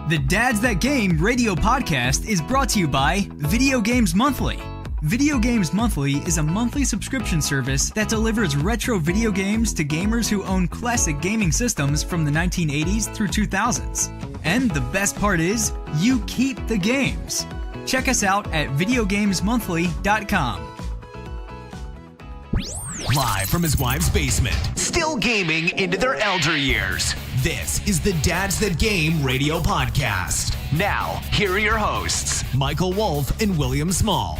The Dads That Game radio podcast is brought to you by Video Games Monthly. Video Games Monthly is a monthly subscription service that delivers retro video games to gamers who own classic gaming systems from the 1980s through 2000s. And the best part is, you keep the games. Check us out at videogamesmonthly.com. Live from his wife's basement, still gaming into their elder years. This is the Dads That Game radio podcast. Now, here are your hosts, Michael Wolf and William Small.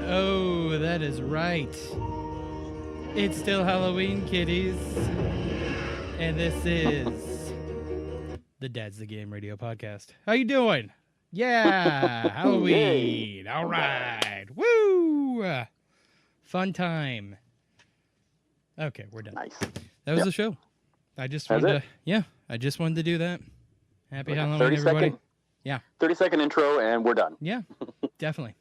Oh, that is right. It's still Halloween, kiddies. And this is the Dad's the Game radio podcast. How you doing? Yeah, Halloween. All right. Woo! Fun time. Okay, we're done. Nice. That was the show. I just wanted to do that. Happy Halloween, everybody. Yeah. 30-second intro and we're done. Yeah, definitely.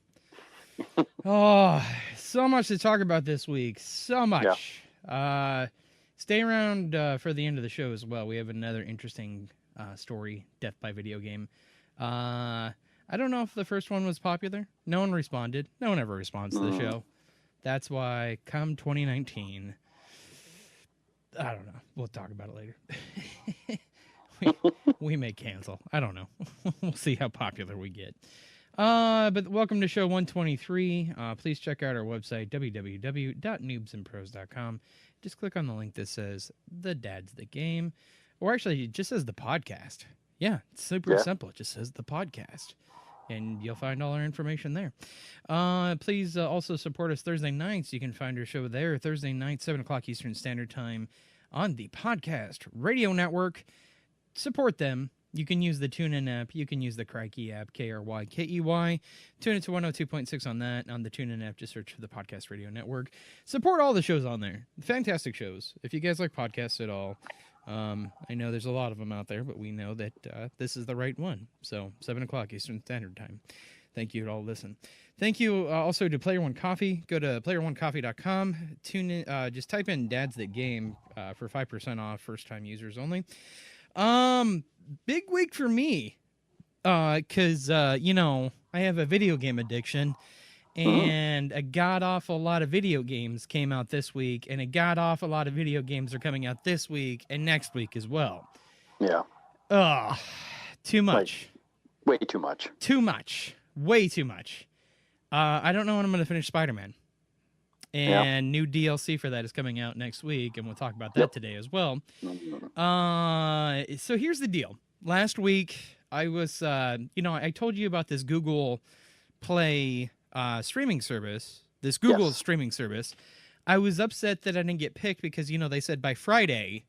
Oh, so much to talk about this week. So much. Yeah. Stay around for the end of the show as well. We have another interesting story, Death by Video Game. I don't know if the first one was popular. No one responded. No one ever responds to the show. That's why come 2019, I don't know. We'll talk about it later. we may cancel. I don't know. We'll see how popular we get. But welcome to show 123. Please check out our website, www.noobsandpros.com. Just click on the link that says The Dad's the Game. Or actually, it just says the podcast. Yeah, it's super simple. It just says the podcast. And you'll find all our information there. Please also support us Thursday nights. You can find our show there Thursday night, 7 o'clock Eastern Standard Time on the Podcast Radio Network. Support them. You can use the TuneIn app. You can use the Crikey app, Krykey. Tune into 102.6 on that. On the TuneIn app, just search for the Podcast Radio Network. Support all the shows on there. Fantastic shows. If you guys like podcasts at all, I know there's a lot of them out there, but we know that this is the right one. So 7 o'clock Eastern Standard Time. Thank you to all listen. Thank you also to Player One Coffee. Go to playeronecoffee.com. Tune in. Just type in Dad's That Game for 5% off. First-time users only. Big week for me, because, I have a video game addiction, and a god-awful lot of video games came out this week, and a god-awful lot of video games are coming out this week and next week as well. Yeah. Too much. Way too much. Too much. Way too much. I don't know when I'm going to finish Spider-Man. And new DLC for that is coming out next week, and we'll talk about that today as well. So here's the deal. Last week, I was, I told you about this Google Play streaming service, streaming service. I was upset that I didn't get picked because, they said by Friday,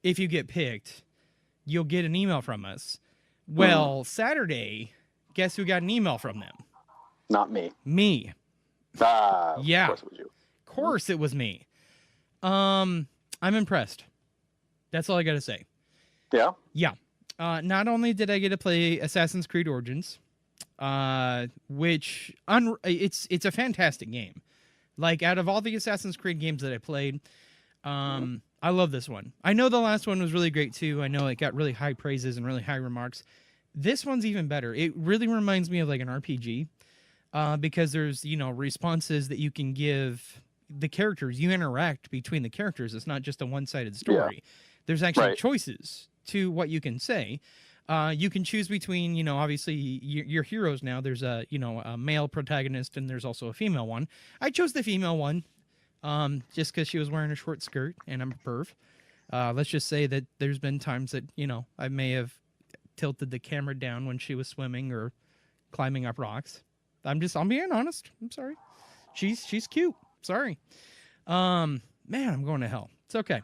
if you get picked, you'll get an email from us. Well, Saturday, guess who got an email from them? Not me. Me. Yeah. Of course it was you. Of course it was me. I'm impressed. That's all I got to say. Yeah? Yeah. Not only did I get to play Assassin's Creed Origins, which it's a fantastic game. Like, out of all the Assassin's Creed games that I played, I love this one. I know the last one was really great too. I know it got really high praises and really high remarks. This one's even better. It really reminds me of like an RPG. Because there's, responses that you can give the characters. You interact between the characters. It's not just a one-sided story. Yeah. There's actually choices to what you can say. You can choose between, obviously, your heroes now. There's a male protagonist, and there's also a female one. I chose the female one just because she was wearing a short skirt, and I'm a perv. Let's just say that there's been times that, I may have tilted the camera down when she was swimming or climbing up rocks. I'm being honest. I'm sorry. She's cute. Sorry. Man, I'm going to hell. It's okay.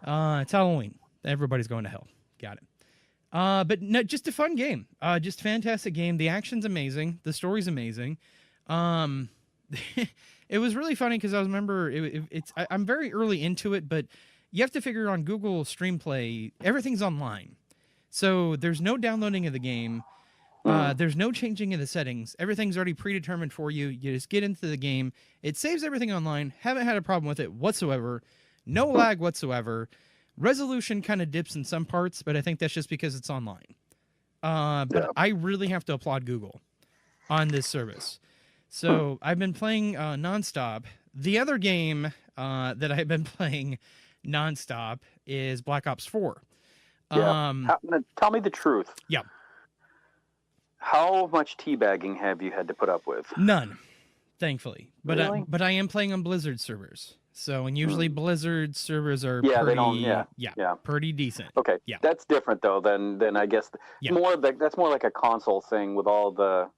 It's Halloween. Everybody's going to hell. Got it. But no, just a fun game. Just fantastic game. The action's amazing. The story's amazing. It was really funny because I remember I'm very early into it, but you have to figure on Google Stream Play, everything's online. So there's no downloading of the game. There's no changing of the settings. Everything's already predetermined for you. You just get into the game. It saves everything online. Haven't had a problem with it whatsoever. No lag whatsoever. Resolution kind of dips in some parts, but I think that's just because it's online. But I really have to applaud Google on this service. So I've been playing nonstop. The other game that I've been playing nonstop is Black Ops 4. Tell me the truth. Yeah. How much teabagging have you had to put up with? None, thankfully. But Really? but I am playing on Blizzard servers. So, and usually Blizzard servers are pretty decent. Okay, that's different though than I guess that's more like a console thing with all the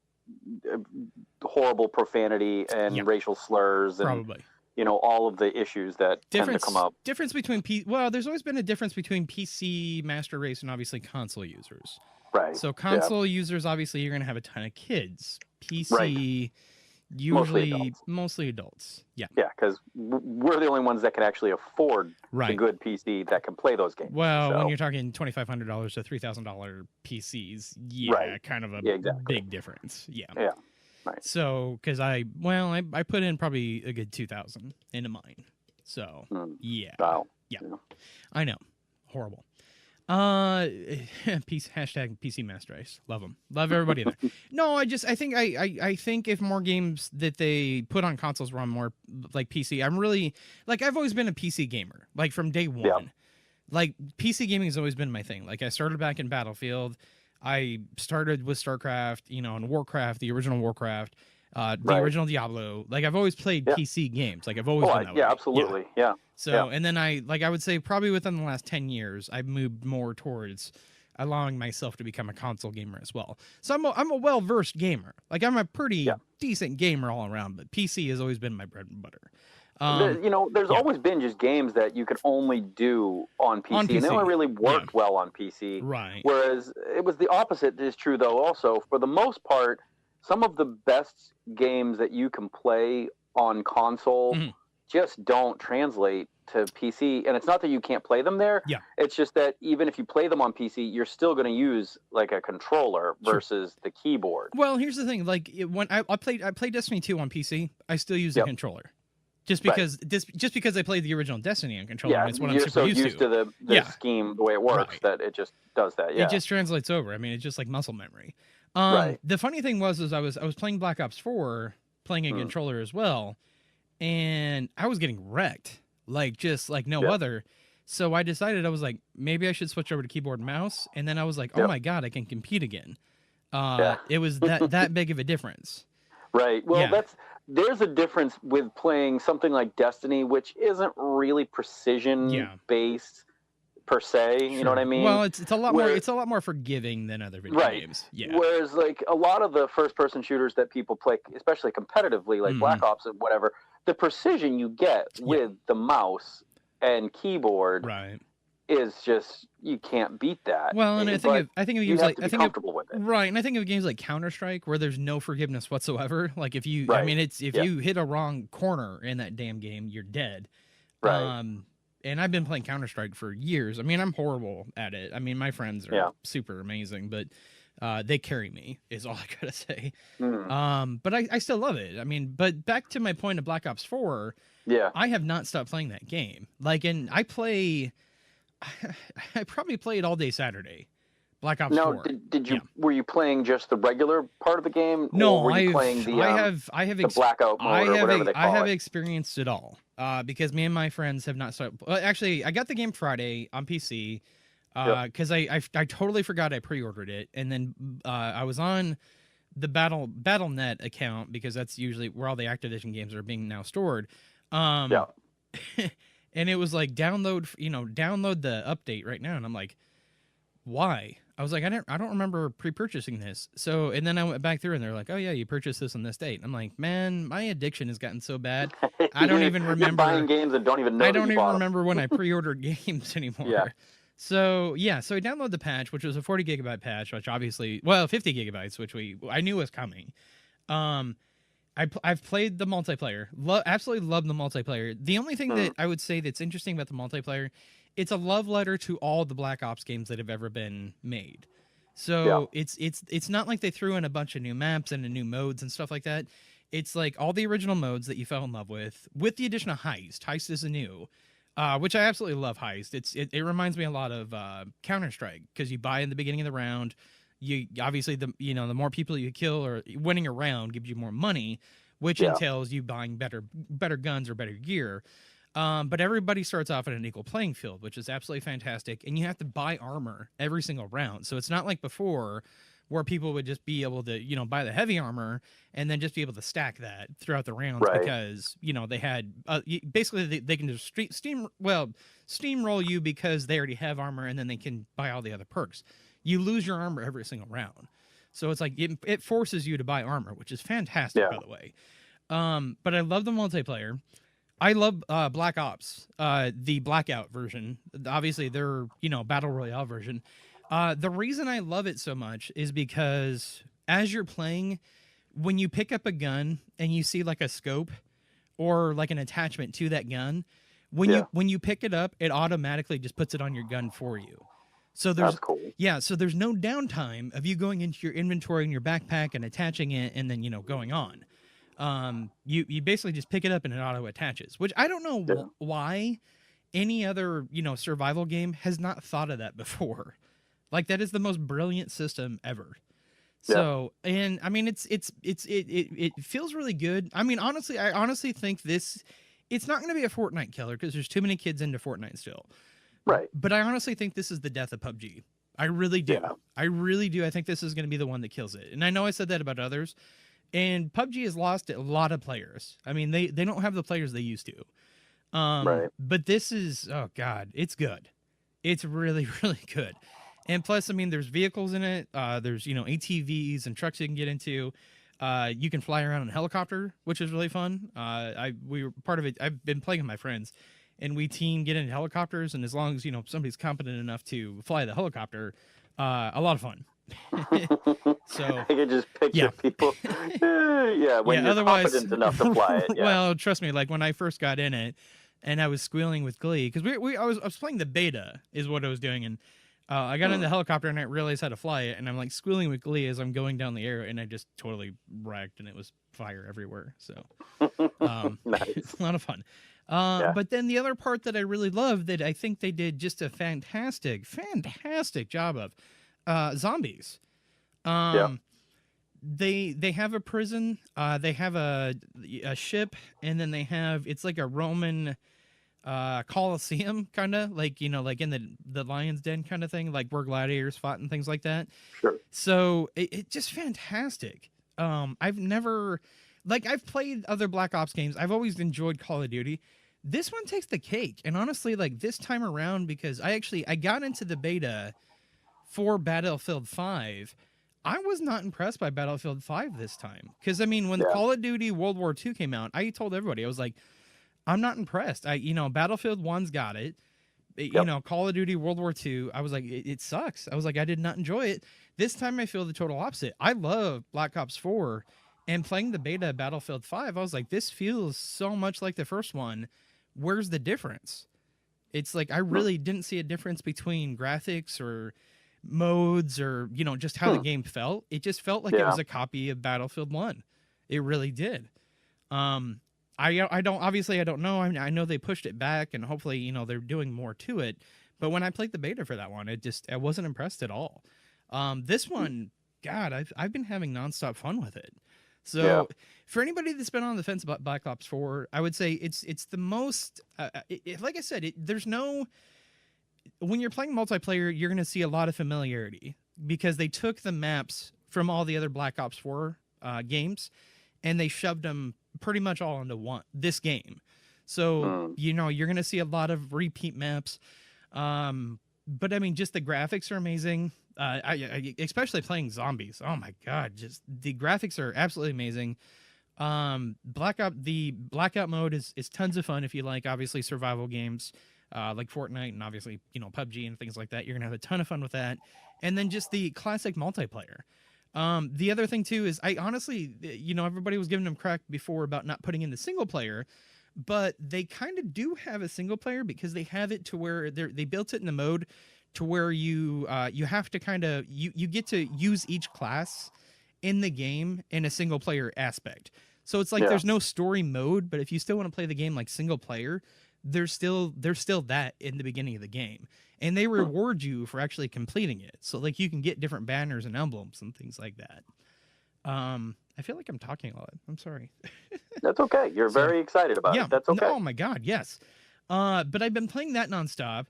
horrible profanity and racial slurs and probably all of the issues that tend to come up. Difference between there's always been a difference between PC master race and obviously console users. Right. So console users, obviously, you're going to have a ton of kids. PC, usually mostly adults. Yeah. Yeah, because we're the only ones that can actually afford a good PC that can play those games. Well, when you're talking $2,500 to $3,000 PCs, kind of a big difference. Yeah. Yeah. Right. So, because I put in probably a good $2,000 into mine. So, Wow. Yeah. I know. Horrible. Hashtag PC Master Race. Love them. Love everybody there. No, I think if more games that they put on consoles were on more like PC, I'm really like, I've always been a PC gamer, like from day one. Yeah. Like PC gaming has always been my thing. Like I started back in Battlefield. I started with StarCraft, and Warcraft, the original Warcraft, the original Diablo. Like I've always played PC games. Like I've always been that way. Absolutely. Yeah. So, and then I would say probably within the last 10 years, I've moved more towards allowing myself to become a console gamer as well. So I'm a well-versed gamer. Like I'm a pretty decent gamer all around, but PC has always been my bread and butter. There's always been just games that you could only do on PC, and they only really worked well on PC. Right. Whereas it was the opposite is true, though, also. For the most part, some of the best games that you can play on console just don't translate to PC. And it's not that you can't play them there. Yeah. It's just that even if you play them on PC, you're still going to use like a controller versus the keyboard. Well, here's the thing. Like when I played Destiny 2 on PC, I still use the controller. Just because I played the original Destiny on controller, and it's what I'm super used to the scheme, the way it works, that it just does that. Yeah. It just translates over. I mean, it's just like muscle memory. The funny thing was I was playing Black Ops 4, playing a controller as well, and I was getting wrecked, like just like no other. So I decided, I was like, maybe I should switch over to keyboard and mouse, and then I was like, oh my god, I can compete again. It was that big of a difference. Right. Well, there's a difference with playing something like Destiny, which isn't really precision based per se. Sure. You know what I mean? Well, it's a lot more forgiving than other video games. Yeah. Whereas like a lot of the first person shooters that people play, especially competitively, like Black Ops and whatever, the precision you get with the mouse and keyboard is just, you can't beat that. Well, and I think of games like comfortable with it. Right, and I think of games like Counter-Strike where there's no forgiveness whatsoever. Like if you you hit a wrong corner in that damn game, you're dead. Right. And I've been playing Counter-Strike for years. I mean, I'm horrible at it. I mean, my friends are super amazing, but they carry me is all I gotta say. But I still love it. I mean, but back to my point of Black Ops 4, I have not stopped playing that game. Like, and I probably played all day Saturday. Black Ops 4. Did you were you playing just the regular part of the game? No, or were you playing the blackout mode or whatever they call it? I have experienced it all. Because me and my friends have not started. Well, actually, I got the game Friday on PC. Because I totally forgot I pre-ordered it, and then I was on the BattleNet account because that's usually where all the Activision games are being now stored. And it was like download the update right now, and I'm like, why? I was like, I don't remember pre-purchasing this. So, and then I went back through, and they're like, oh yeah, you purchased this on this date. And I'm like, man, my addiction has gotten so bad, I don't even remember. You're buying games and don't even know. I don't even remember when I pre-ordered games anymore. Yeah. So so I downloaded the patch, which was a 40 gigabyte patch, which obviously, 50 gigabytes, which I knew was coming. I've played the multiplayer. Absolutely love the multiplayer. The only thing that I would say that's interesting about the multiplayer it's a love letter to all the Black Ops games that have ever been made. So it's not like they threw in a bunch of new maps and new modes and stuff like that. It's like all the original modes that you fell in love with the addition of Heist. Heist is a new, which I absolutely love. Heist. It reminds me a lot of Counter-Strike, because you buy in the beginning of the round. You obviously the more people you kill or winning a round gives you more money, which entails you buying better guns or better gear. But everybody starts off at an equal playing field, which is absolutely fantastic. And you have to buy armor every single round. So it's not like before where people would just be able to, buy the heavy armor and then just be able to stack that throughout the rounds because, they had basically they can just steamroll you because they already have armor and then they can buy all the other perks. You lose your armor every single round. So it's like it forces you to buy armor, which is fantastic, by the way. But I love the multiplayer. I love Black Ops, the Blackout version. Obviously, their Battle Royale version. The reason I love it so much is because as you're playing, when you pick up a gun and you see like a scope or like an attachment to that gun, when you pick it up, it automatically just puts it on your gun for you. So there's That's cool. So there's no downtime of you going into your inventory in your backpack and attaching it and then going on. You basically just pick it up and it auto attaches, which I don't know why any other, survival game has not thought of that before. Like that is the most brilliant system ever. So, and I mean, it feels really good. I mean, I honestly think it's not going to be a Fortnite killer because there's too many kids into Fortnite still. Right. But I honestly think this is the death of PUBG. I really do. Yeah. I really do. I think this is going to be the one that kills it. And I know I said that about others. And PUBG has lost a lot of players. I mean, they don't have the players they used to. But this is, oh God, it's good. It's really, really good. And plus, I mean, there's vehicles in it. There's, ATVs and trucks you can get into. You can fly around in a helicopter, which is really fun. We were part of it. I've been playing with my friends, and we get in helicopters. And as long as, somebody's competent enough to fly the helicopter, a lot of fun. So I can just picture people. When you're competent enough to fly it. Yeah. Well, trust me, like when I first got in it, and I was squealing with glee because I was playing the beta, is what I was doing, and I got in the helicopter and I realized how to fly it, and I'm like squealing with glee as I'm going down the air, and I just totally wrecked, and it was fire everywhere. So, nice. A lot of fun. But then the other part that I really love that I think they did just a fantastic job of. Zombies. They have a prison, they have a ship, and then they have, it's like a Roman Colosseum, kind of like, like in the Lion's Den kind of thing, like where gladiators fought and things like that. Sure. So it's just fantastic. I've played other Black Ops games. I've always enjoyed Call of Duty. This one takes the cake. And honestly, like this time around, because I got into the beta for Battlefield 5, I was not impressed by Battlefield 5 this time. Because, I mean, when Call of Duty World War II came out, I told everybody, I was like, I'm not impressed. Battlefield 1's got it. Call of Duty World War II, I was like, it sucks. I was like, I did not enjoy it. This time I feel the total opposite. I love Black Ops 4, and playing the beta of Battlefield 5, I was like, this feels so much like the first one. Where's the difference? It's like, I really didn't see a difference between graphics or modes or just how the game felt. It just felt like it was a copy of Battlefield 1. It really did. I don't know. I know they pushed it back, and hopefully they're doing more to it, but when I played the beta for that one, I wasn't impressed at all. This one, God, I've been having nonstop fun with it. So for anybody that's been on the fence about Black Ops 4, I would say it's the most like I said, there's no. When you're playing multiplayer, you're going to see a lot of familiarity because they took the maps from all the other Black Ops 4 games, and they shoved them pretty much all into this game. So, you're going to see a lot of repeat maps. But I mean, just the graphics are amazing. I especially playing zombies. Oh my God. Just the graphics are absolutely amazing. The Blackout mode is tons of fun. If you like, obviously, survival games, like Fortnite and obviously, PUBG and things like that. You're going to have a ton of fun with that. And then just the classic multiplayer. The other thing too is I honestly, everybody was giving them crap before about not putting in the single player, but they kind of do have a single player because they have it to where they built it in the mode to where you have to kind of you get to use each class in the game in a single player aspect. So it's like there's no story mode, but if you still want to play the game like single player, there's still that in the beginning of the game. And they reward you for actually completing it. So like you can get different banners and emblems and things like that. I feel like I'm talking a lot. I'm sorry. That's okay. You're very excited about it. That's okay. Oh my God, yes. But I've been playing that nonstop.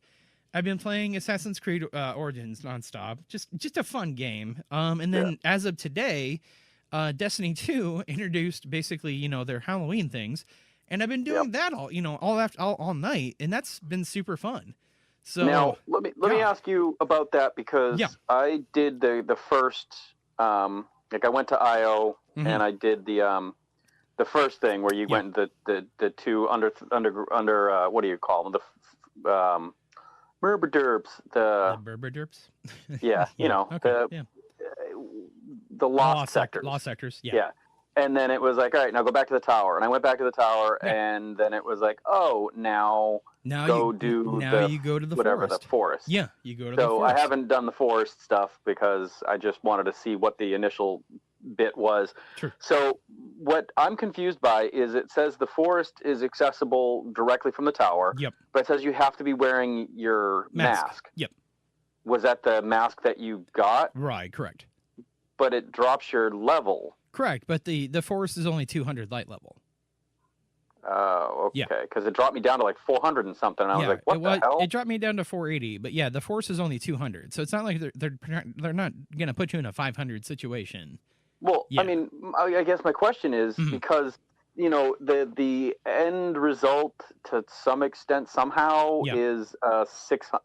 I've been playing Assassin's Creed Origins nonstop. Just a fun game. And then as of today, Destiny 2 introduced basically, their Halloween things. And I've been doing that all night, and that's been super fun. So now let me ask you about that, because I did the first like I went to IO and I did the first thing where you went the two under what do you call them, the Berber Derps, the Berber Derps. The lost sectors. Lost sectors. Yeah. And then it was like, all right, now go back to the tower. And I went back to the tower, and then it was like, oh, now you go to the forest. Yeah, you go to the forest. So I haven't done the forest stuff because I just wanted to see what the initial bit was. Sure. So what I'm confused by is it says the forest is accessible directly from the tower. Yep. But it says you have to be wearing your mask. Yep. Was that the mask that you got? Right, correct. But it drops your level. Correct, but the forest is only 200 light level. Oh, okay. Because it dropped me down to like 400 and something. And I was like, what the hell? It dropped me down to 480, but the forest is only 200. So it's not like they're not going to put you in a 500 situation. Well, I mean, I guess my question is because, the end result to some extent somehow is a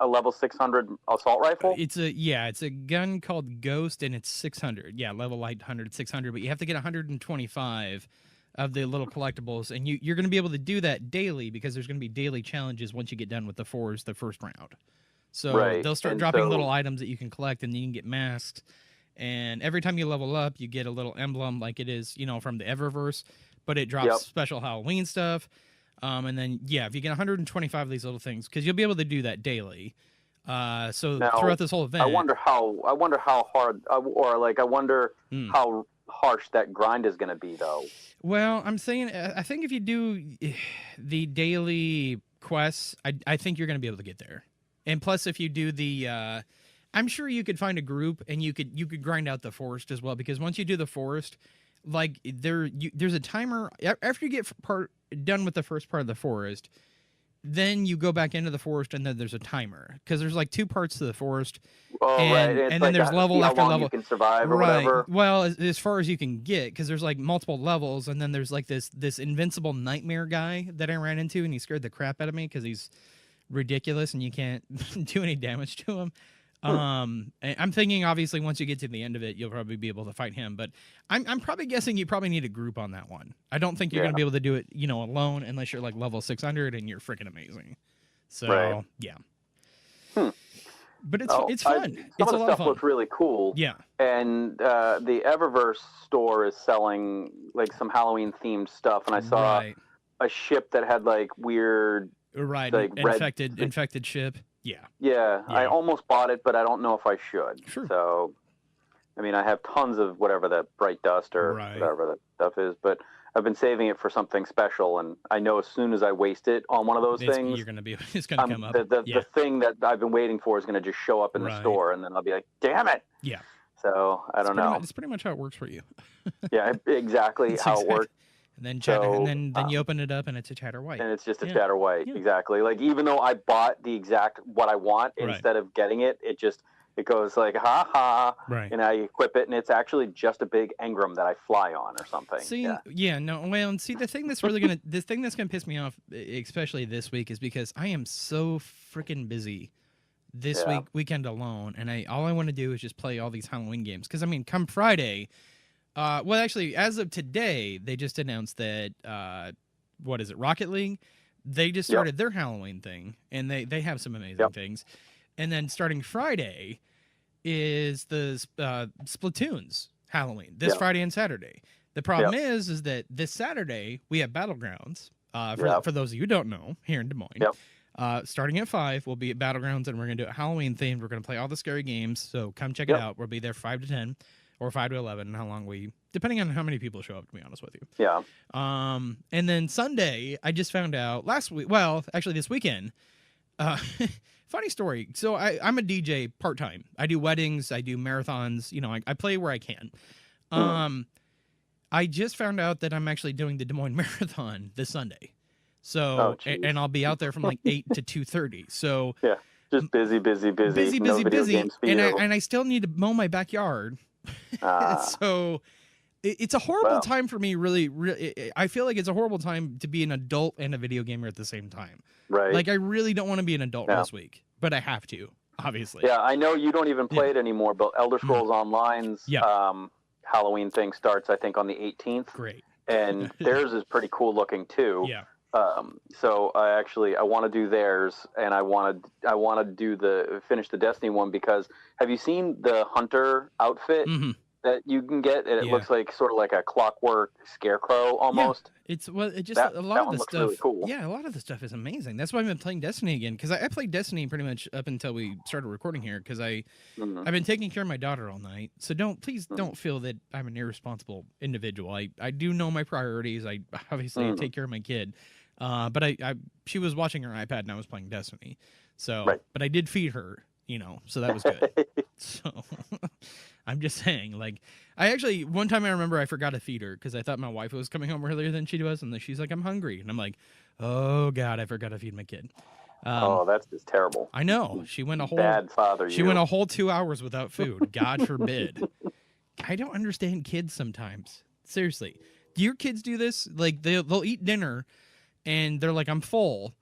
level 600 assault rifle. It's a gun called Ghost, and it's 600. Yeah, level light 100, 600, but you have to get 125 of the little collectibles, and you're going to be able to do that daily because there's going to be daily challenges once you get done with the first round. So they'll start dropping little items that you can collect, and then you can get masked. And every time you level up, you get a little emblem like it is, from the Eververse, but it drops special Halloween stuff. And then, if you get 125 of these little things, because you'll be able to do that daily. So now, throughout this whole event, I wonder how hard, how harsh that grind is going to be, though. Well, I'm saying, I think if you do the daily quests, I think you're going to be able to get there. And plus, if you do the, I'm sure you could find a group and you could grind out the forest as well, because once you do the forest, like there's a timer after you get done with the first part of the forest, then you go back into the forest and then there's a timer because there's like two parts to the forest. Oh, and then like there's level after level. You can survive or whatever. Well, as far as you can get, because there's like multiple levels, and then there's like this invincible nightmare guy that I ran into, and he scared the crap out of me because he's ridiculous and you can't do any damage to him. I'm thinking obviously once you get to the end of it, you'll probably be able to fight him, but I'm probably guessing you probably need a group on that one. I don't think you're going to be able to do it, alone unless you're like level 600 and you're freaking amazing. So but it's fun. Some of the stuff looked really cool. Yeah. And the Eververse store is selling like some Halloween themed stuff, and I saw a ship that had like weird like infected ship. Yeah, I almost bought it, but I don't know if I should. Sure. So, I mean, I have tons of whatever that bright dust or whatever that stuff is, but I've been saving it for something special, and I know as soon as I waste it on one of those things, it's gonna come up. The thing that I've been waiting for is going to just show up in the store, and then I'll be like, damn it. Yeah. So, I don't know. It's pretty much how it works for you. Yeah, exactly how it works. And then chatter, and then you open it up, and it's a chatter white. And it's just a chatter white, exactly. Like, even though I bought the exact what I want, instead of getting it, it goes like, ha ha, and I equip it, and it's actually just a big engram that I fly on or something. See, and see, the thing that's really gonna, this thing that's gonna piss me off, especially this week, is because I am so freaking busy this weekend alone, and all I want to do is just play all these Halloween games. Because I mean, come Friday. Well, actually, as of today, they just announced that, what is it, Rocket League? They just started their Halloween thing, and they have some amazing things. And then starting Friday is the Splatoon's Halloween, this Friday and Saturday. The problem is that this Saturday, we have Battlegrounds, For those of you who don't know, here in Des Moines. Yep. Starting at 5, we'll be at Battlegrounds, and we're going to do it Halloween themed. We're going to play all the scary games, so come check it out. We'll be there 5 to 10, or 5 to 11, how long depending on how many people show up, to be honest with you. Yeah. And then Sunday, I just found out last week, this weekend, funny story. So I'm a DJ part-time. I do weddings, I do marathons, I play where I can. I just found out that I'm actually doing the Des Moines Marathon this Sunday. So, and I'll be out there from like 8 to 2:30. So yeah, just busy. And I still need to mow my backyard. So it's a horrible time for me. Really, I feel like it's a horrible time to be an adult and a video gamer at the same time. Right. Like I really don't want to be an adult this week, but I have to, obviously. Yeah, I know you don't even play it anymore, but Elder Scrolls Online's Halloween thing starts, I think, on the 18th. Great. And theirs is pretty cool looking too. Yeah. So I want to do theirs, and I want to finish the Destiny one, because have you seen the Hunter outfit that you can get? And it looks like sort of like a clockwork scarecrow almost. Yeah. A lot of the stuff. Really cool. Yeah, a lot of the stuff is amazing. That's why I've been playing Destiny again, because I played Destiny pretty much up until we started recording here, because I've been taking care of my daughter all night. So please don't feel that I'm an irresponsible individual. I do know my priorities. I obviously take care of my kid. But she was watching her iPad and I was playing Destiny. So, but I did feed her, so that was good. So I'm just saying, like, one time I remember I forgot to feed her because I thought my wife was coming home earlier than she was. And then she's like, I'm hungry. And I'm like, oh God, I forgot to feed my kid. That's just terrible. I know. She went a whole bad father. She went a whole 2 hours without food. God forbid. I don't understand kids sometimes. Seriously. Do your kids do this? Like they'll eat dinner and they're like, I'm full.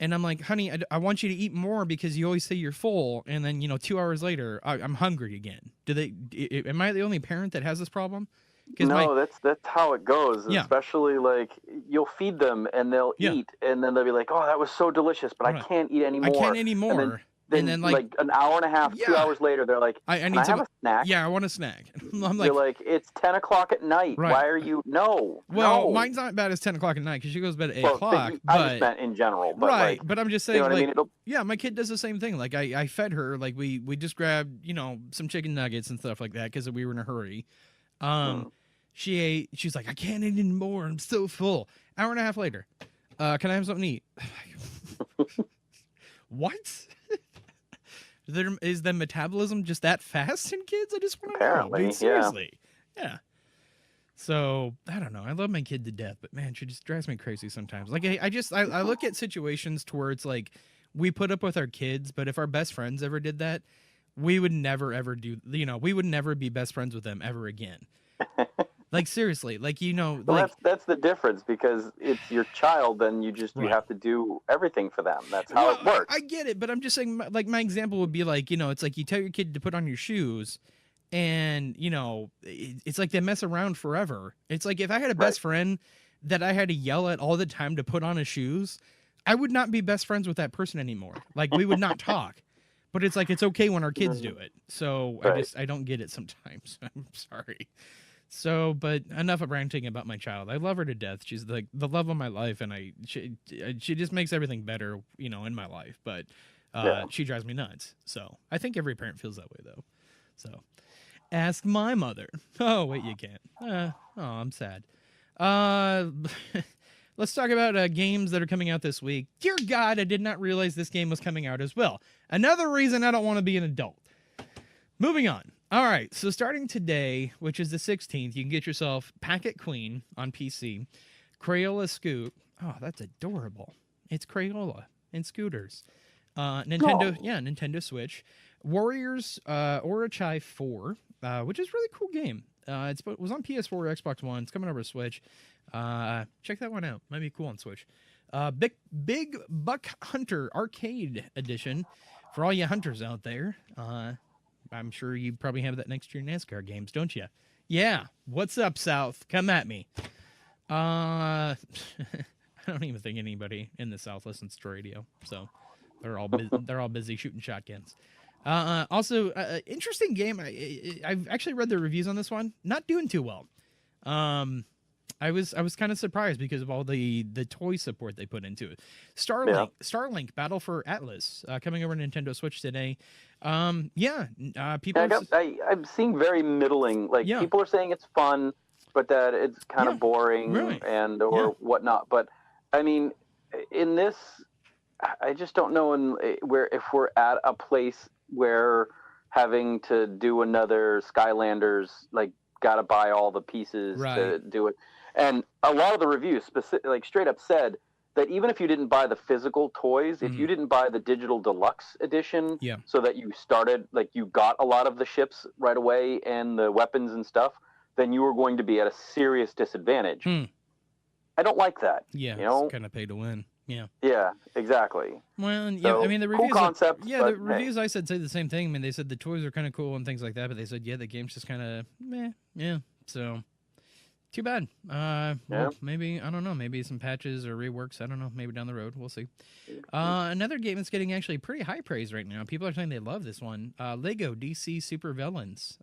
And I'm like, honey, I want you to eat more because you always say you're full. And then, 2 hours later, I'm hungry again. Am I the only parent that has this problem? No, that's how it goes. Yeah. Especially like you'll feed them and they'll eat and then they'll be like, oh, that was so delicious, but I can't eat anymore. I can't anymore. And then like an hour and a half, 2 hours later, they're like, I need to have a snack. Yeah, I want a snack. I'm like, you're like, it's 10 o'clock at night. Right. Why are you? No. Well, no. mine's not bad as 10 o'clock at night because she goes to bed at 8 o'clock. I just meant in general. But right. But I'm just saying, you know yeah, my kid does the same thing. Like I fed her, like we just grabbed, some chicken nuggets and stuff like that because we were in a hurry. She ate. She's like, I can't eat anymore. I'm so full. Hour and a half later, can I have something to eat? What? Is the metabolism just that fast in kids? I just want to know. Dude, seriously. Yeah. So, I don't know. I love my kid to death, but man, she just drives me crazy sometimes. Like, I look at situations to where it's like, we put up with our kids, but if our best friends ever did that, we would never, ever we would never be best friends with them ever again. Like, seriously, like, well, that's the difference, because it's your child, then you have to do everything for them. That's how it works. I get it, but I'm just saying, like, my example would be like, it's like you tell your kid to put on your shoes and, it's like they mess around forever. It's like if I had a best friend that I had to yell at all the time to put on his shoes, I would not be best friends with that person anymore. Like, we would not talk. But it's like, it's okay when our kids do it. So I don't get it sometimes. I'm sorry. So, but enough of ranting about my child. I love her to death. She's like the love of my life, and she just makes everything better, in my life. But she drives me nuts. So I think every parent feels that way, though. So ask my mother. Oh, wait, you can't. I'm sad. Let's talk about games that are coming out this week. Dear God, I did not realize this game was coming out as well. Another reason I don't want to be an adult. Moving on. All right, so starting today, which is the 16th, you can get yourself Packet Queen on PC, Crayola Scoot. Oh, that's adorable. It's Crayola and scooters. Nintendo Switch. Warriors Orochi 4, which is a really cool game. It was on PS4 or Xbox One. It's coming over to Switch. Check that one out. Might be cool on Switch. Big Buck Hunter Arcade Edition for all you hunters out there. I'm sure you probably have that next to your NASCAR games, don't you? Yeah. What's up, South? Come at me. I don't even think anybody in the South listens to radio, so they're all busy shooting shotguns. Also, interesting game. I've actually read the reviews on this one. Not doing too well. I was kind of surprised because of all the toy support they put into it. Starlink Battle for Atlas coming over to Nintendo Switch today. People. I'm seeing very middling. Like people are saying it's fun, but that it's kind of boring or whatnot. But I mean, in this, I just don't know if we're at a place where having to do another Skylanders, like, got to buy all the pieces to do it. And a lot of the reviews straight up said that even if you didn't buy the physical toys, if you didn't buy the digital deluxe edition, so that you started, like, you got a lot of the ships right away and the weapons and stuff, then you were going to be at a serious disadvantage. I don't like that. Yeah, it's kind of pay to win. Yeah. Yeah, exactly. Well, I mean, the reviews. Cool concept. The reviews I said say the same thing. I mean, they said the toys are kind of cool and things like that, but they said, the game's just kind of meh. Yeah. So, too bad. Well, maybe, I don't know. Maybe some patches or reworks. I don't know. Maybe down the road. We'll see. Another game that's getting actually pretty high praise right now. People are saying they love this one. Lego DC Super Villains.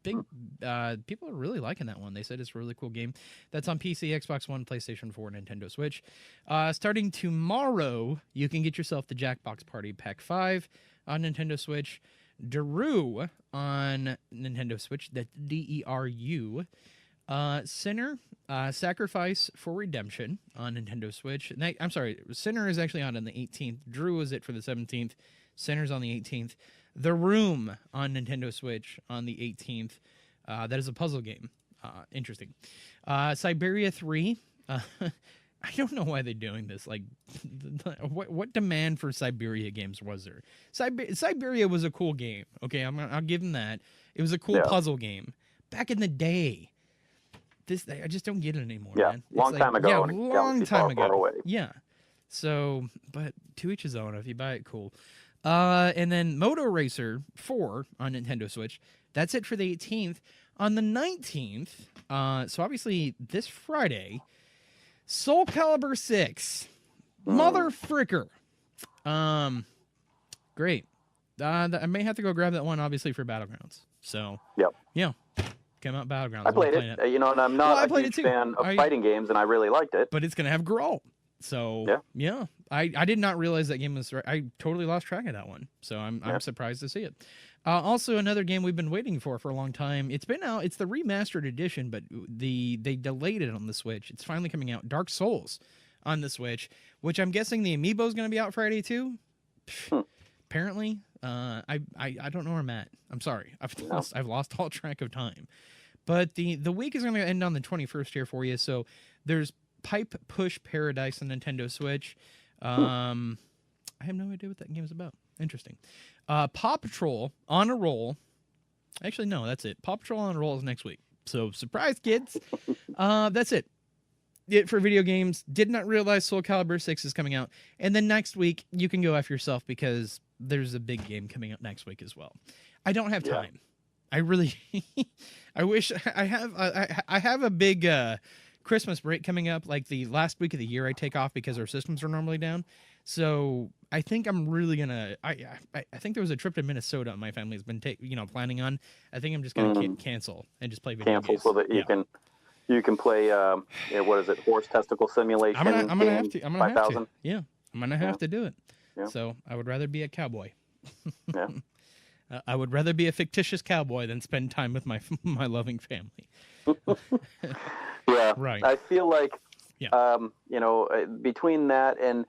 People are really liking that one. They said it's a really cool game. That's on PC, Xbox One, PlayStation 4, Nintendo Switch. Starting tomorrow, you can get yourself the Jackbox Party Pack 5 on Nintendo Switch. Daru on Nintendo Switch. That's DERU. Sinner, Sacrifice for Redemption on Nintendo Switch. I'm sorry, Sinner is actually on the 18th. Drew is it for the 17th. Sinner's on the 18th. The Room on Nintendo Switch on the 18th. That is a puzzle game. Interesting. Siberia 3. I don't know why they're doing this. Like, what demand for Siberia games was there? Siberia was a cool game. Okay, I'll give them that. It was a cool puzzle game back in the day. I just don't get it anymore. Yeah, man. Long time ago. Yeah, long time ago. Yeah. So, but to each his own. If you buy it, cool. And then Moto Racer 4 on Nintendo Switch. That's it for the 18th. On the 19th, so obviously this Friday, Soul Calibur 6. Mother fricker. Great. I may have to go grab that one, obviously, for Battlegrounds. So, yeah. Came out Battlegrounds. I played it. And I'm not a huge fan of fighting games, and I really liked it. But it's going to have Grawl. So, yeah. I did not realize that game was... I totally lost track of that one. So, I'm surprised to see it. Also, another game we've been waiting for a long time. It's been out. It's the remastered edition, but they delayed it on the Switch. It's finally coming out. Dark Souls on the Switch, which I'm guessing the Amiibo is going to be out Friday, too. Apparently. I don't know where I'm at. I'm sorry. I've lost all track of time. But the week is going to end on the 21st here for you. So there's Pipe Push Paradise on Nintendo Switch. I have no idea what that game is about. Interesting. Paw Patrol on a Roll. Actually, no, that's it. Paw Patrol on a Roll is next week. So surprise, kids. That's it. It for video games. Did not realize Soul Calibur 6 is coming out. And then next week, you can go after yourself because there's a big game coming out next week as well. I don't have time. I really, I wish I have a big Christmas break coming up, like the last week of the year I take off because our systems are normally down. So I think I'm really gonna. I think there was a trip to Minnesota my family's been planning on. I think I'm just gonna cancel and just play video games. So that you can play. What is it? Horse testicle simulation. I'm gonna have to. Yeah, I'm gonna have to do it. Yeah. So I would rather be a cowboy. Yeah. I would rather be a fictitious cowboy than spend time with my loving family. Yeah, right. I feel like, between that and,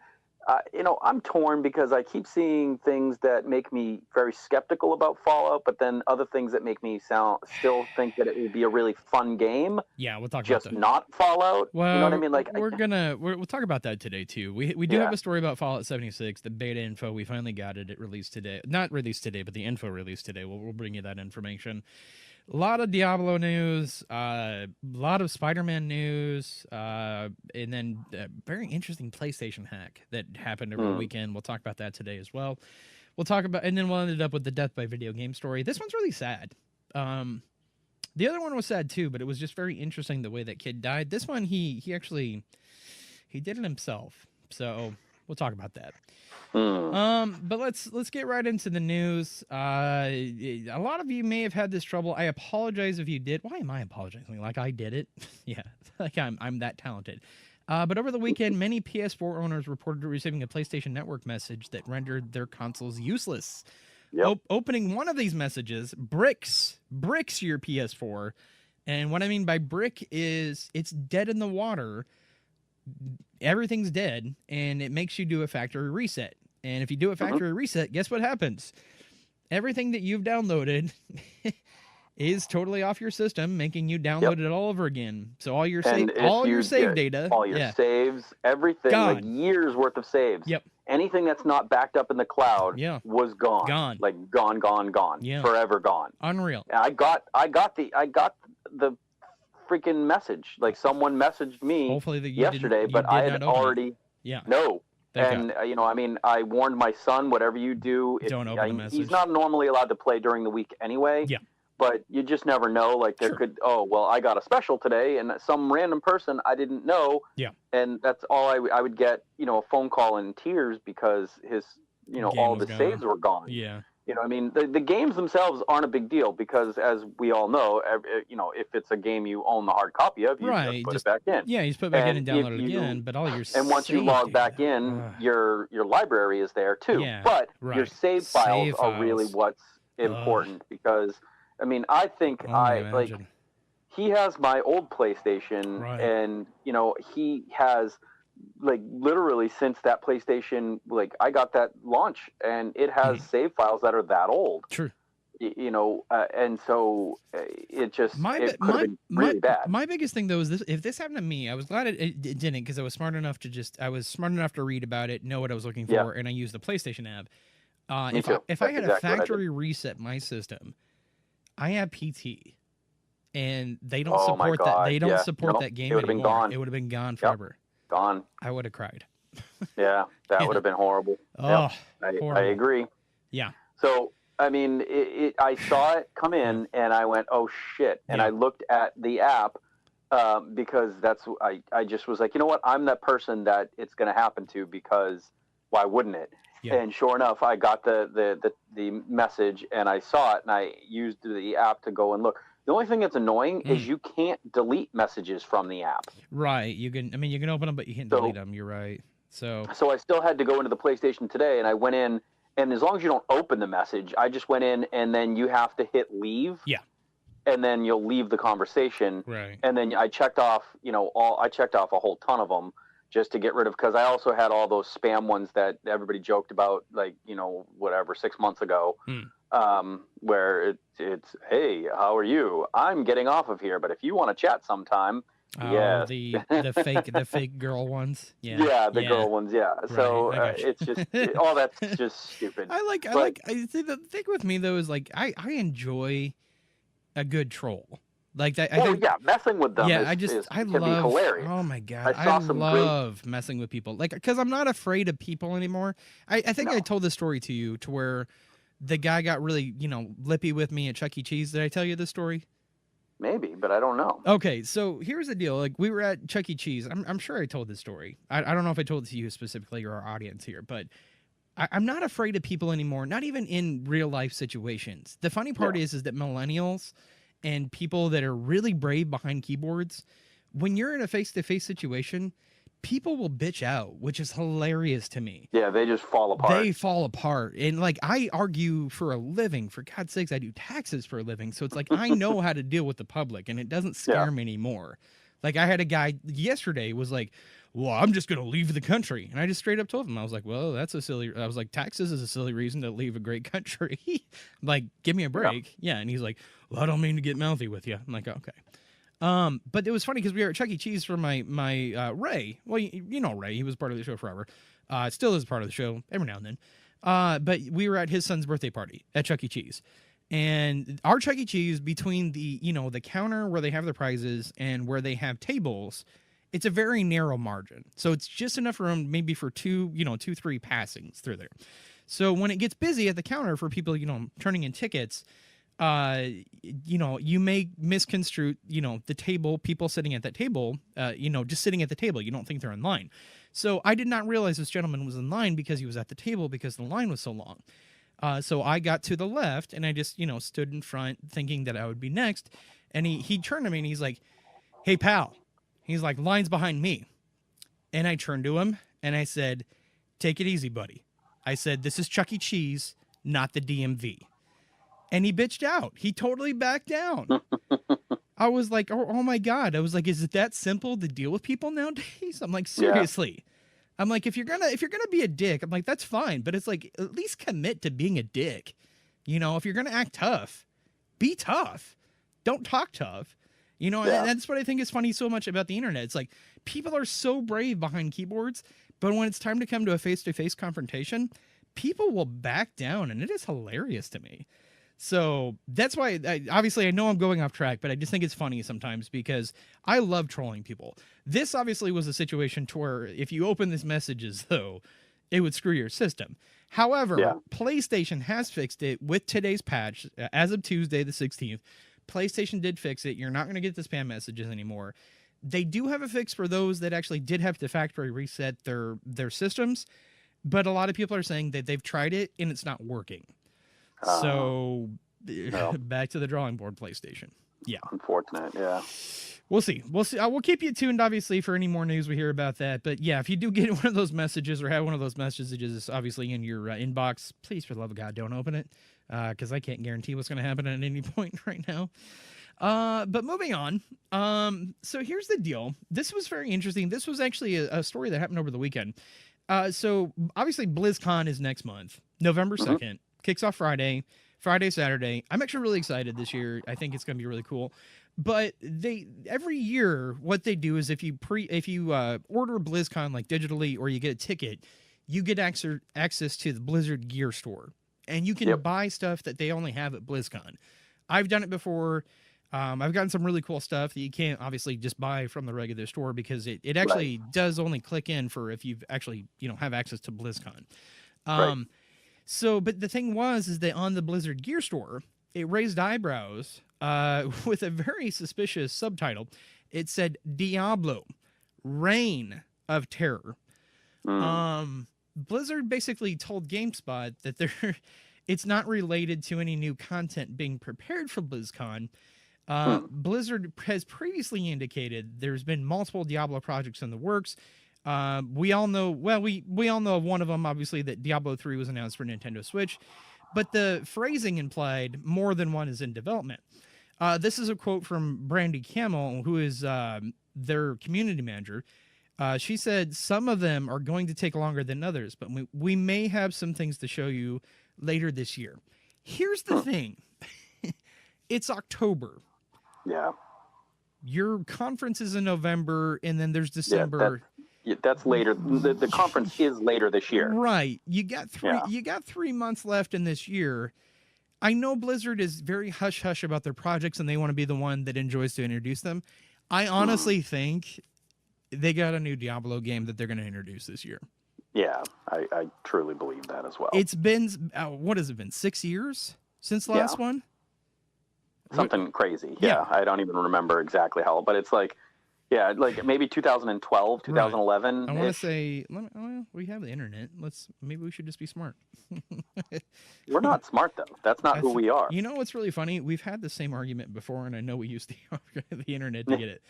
I'm torn because I keep seeing things that make me very skeptical about Fallout, but then other things that make me still think that it will be a really fun game. Yeah, we'll talk about that. Just not Fallout. Well, you know what I mean? Like we'll talk about that today too. We do have a story about Fallout 76, the beta info. We finally got it. It released today. Not released today, but the info released today. We'll bring you that information. A lot of Diablo news, a lot of Spider-Man news, and then a very interesting PlayStation hack that happened over the weekend. We'll talk about that today as well. And then we'll end up with the death by video game story. This one's really sad. The other one was sad too, but it was just very interesting the way that kid died. This one, he did it himself. So We'll talk about that. Mm. But let's get right into the news. A lot of you may have had this trouble. I apologize if you did. Why am I apologizing? Like I did it? Yeah, like I'm that talented. But over the weekend, many PS4 owners reported receiving a PlayStation Network message that rendered their consoles useless. Yep. Opening one of these messages bricks your PS4. And what I mean by brick is it's dead in the water. Everything's dead, and it makes you do a factory reset. And if you do a factory reset, guess what happens? Everything that you've downloaded is totally off your system, making you download it all over again. So all your save data, all your saves, everything, gone. like years worth of saves. Yep. Anything that's not backed up in the cloud was gone. Gone. Like gone. Yeah. Forever gone. Unreal. I got the freaking message. Like someone messaged me yesterday, but I had already no. And I mean, I warned my son, whatever you do, don't open the message. He's not normally allowed to play during the week anyway. Yeah. But you just never know. Like there could, I got a special today, and some random person I didn't know. Yeah. And that's all I would get, a phone call in tears because his, all the saves were gone. Yeah. I mean, the games themselves aren't a big deal because, as we all know, if it's a game you own the hard copy of, you just put it back in. Yeah, you just put it back in and download it again. But all your and once you log back in, your library is there too. Yeah, but your save files are really what's important because, I mean, I think he has my old PlayStation, and he has. Like literally since that PlayStation, like I got that launch and it has save files that are that old. True. And so it just could have been really bad. My biggest thing though is this: if this happened to me, I was glad it didn't because I was smart enough to read about it, know what I was looking for, and I used the PlayStation app. If I had a factory reset my system, I have PT, and they don't support that. They don't support that game anymore. It would have been gone forever. Gone. I would have cried. Yeah, that would have been horrible. Oh, I agree. Yeah. So, I mean, I saw it come in, and I went, "Oh shit!" And I looked at the app because I just was like, you know what? I'm that person that it's going to happen to because why wouldn't it? Yeah. And sure enough, I got the message, and I saw it, and I used the app to go and look. The only thing that's annoying is you can't delete messages from the app. Right. You can open them, but you can't delete them. You're right. So I still had to go into the PlayStation today, and I went in, and as long as you don't open the message, I just went in, and then you have to hit leave. Yeah. And then you'll leave the conversation. Right. And then I checked off, I checked off a whole ton of them just to get rid of, because I also had all those spam ones that everybody joked about, like, 6 months ago. Where it's, hey, how are you? I'm getting off of here, but if you want to chat sometime, yes. the fake girl ones, the girl ones, Right. So it's just all that's just stupid. The thing with me though is like I enjoy a good troll. Like that. Messing with them. Yeah, can be hilarious. Oh my god, I love messing with people. Like, because I'm not afraid of people anymore. I think I told this story to you to where the guy got really, lippy with me at Chuck E. Cheese. Did I tell you this story? Maybe, but I don't know. Okay, so here's the deal. Like, we were at Chuck E. Cheese. I'm sure I told this story. I don't know if I told it to you specifically or our audience here, but I'm not afraid of people anymore, not even in real life situations. The funny part is that millennials and people that are really brave behind keyboards, when you're in a face-to-face situation, people will bitch out, which is hilarious to me. Yeah, they just fall apart. They fall apart. And like, I argue for a living. For God's sakes, I do taxes for a living. So it's like, I know how to deal with the public, and it doesn't scare me anymore. Like, I had a guy yesterday was like, well, I'm just going to leave the country. And I just straight up told him, I was like, well, I was like, taxes is a silly reason to leave a great country. Like, give me a break. Yeah. And he's like, well, I don't mean to get mouthy with you. I'm like, okay. But it was funny because we were at Chuck E. Cheese for my Ray. Well, you know Ray. He was part of the show forever. Still is part of the show every now and then. But we were at his son's birthday party at Chuck E. Cheese. And our Chuck E. Cheese, between the counter where they have the prizes and where they have tables, it's a very narrow margin. So it's just enough room maybe for 3 passings through there. So when it gets busy at the counter for people, turning in tickets, you may misconstrue, the table, people sitting at that table, just sitting at the table. You don't think they're in line. So I did not realize this gentleman was in line because he was at the table because the line was so long. So I got to the left and I just, stood in front thinking that I would be next. And he turned to me and he's like, "Hey, pal." He's like, "Line's behind me." And I turned to him and I said, "Take it easy, buddy." I said, "This is Chuck E. Cheese, not the DMV." And he bitched out. He totally backed down. I was like, oh my God. I was like, is it that simple to deal with people nowadays? I'm like, seriously. Yeah. I'm like, if you're gonna be a dick, I'm like, that's fine. But it's like, at least commit to being a dick. If you're gonna act tough, be tough. Don't talk tough. And that's what I think is funny so much about the internet. It's like people are so brave behind keyboards, but when it's time to come to a face-to-face confrontation, people will back down, and it is hilarious to me. So that's why, obviously, I know I'm going off track, but I just think it's funny sometimes because I love trolling people. This obviously was a situation to where if you open these messages, though, it would screw your system. However, PlayStation has fixed it with today's patch. As of Tuesday, the 16th, PlayStation did fix it. You're not going to get the spam messages anymore. They do have a fix for those that actually did have to factory reset their systems, but a lot of people are saying that they've tried it and it's not working. So back to the drawing board, PlayStation. Yeah. Unfortunate. Yeah. We'll see. We'll keep you tuned, obviously, for any more news we hear about that. But yeah, if you do get one of those messages or have one of those messages, obviously in your inbox, please, for the love of God, don't open it. Because I can't guarantee what's going to happen at any point right now. But moving on. So here's the deal. This was very interesting. This was actually a story that happened over the weekend. So obviously BlizzCon is next month, November 2nd. Kicks off Friday, Saturday. I'm actually really excited this year. I think it's going to be really cool. But every year, what they do is if you order BlizzCon like digitally or you get a ticket, you get access to the Blizzard gear store. And you can buy stuff that they only have at BlizzCon. I've done it before. I've gotten some really cool stuff that you can't obviously just buy from the regular store because it actually does only click in for if you've actually, have access to BlizzCon. So, but the thing is that on the Blizzard gear store, it raised eyebrows with a very suspicious subtitle. It said Diablo, Reign of Terror. Blizzard basically told GameSpot that it's not related to any new content being prepared for BlizzCon. Blizzard has previously indicated there's been multiple Diablo projects in the works. We all know of one of them, obviously, that Diablo 3 was announced for Nintendo Switch, but the phrasing implied more than one is in development. This is a quote from Brandy Camel, who is their community manager. She said, "Some of them are going to take longer than others, but we may have some things to show you later this year." Here's the thing. It's October. Yeah. Your conference is in November, and then there's December. That's later. The conference is later this year. Right. You got 3 months left in this year. I know Blizzard is very hush-hush about their projects, and they want to be the one that enjoys to introduce them. I honestly think they got a new Diablo game that they're going to introduce this year. Yeah, I truly believe that as well. It's been, what has it been, 6 years since the last one? Something crazy. Yeah, I don't even remember exactly how, but it's like, like maybe 2012, 2011. I want to say, we have the internet. Maybe we should just be smart. We're not smart, though. That's not who we are. You know what's really funny? We've had the same argument before, and I know we used the internet to get it.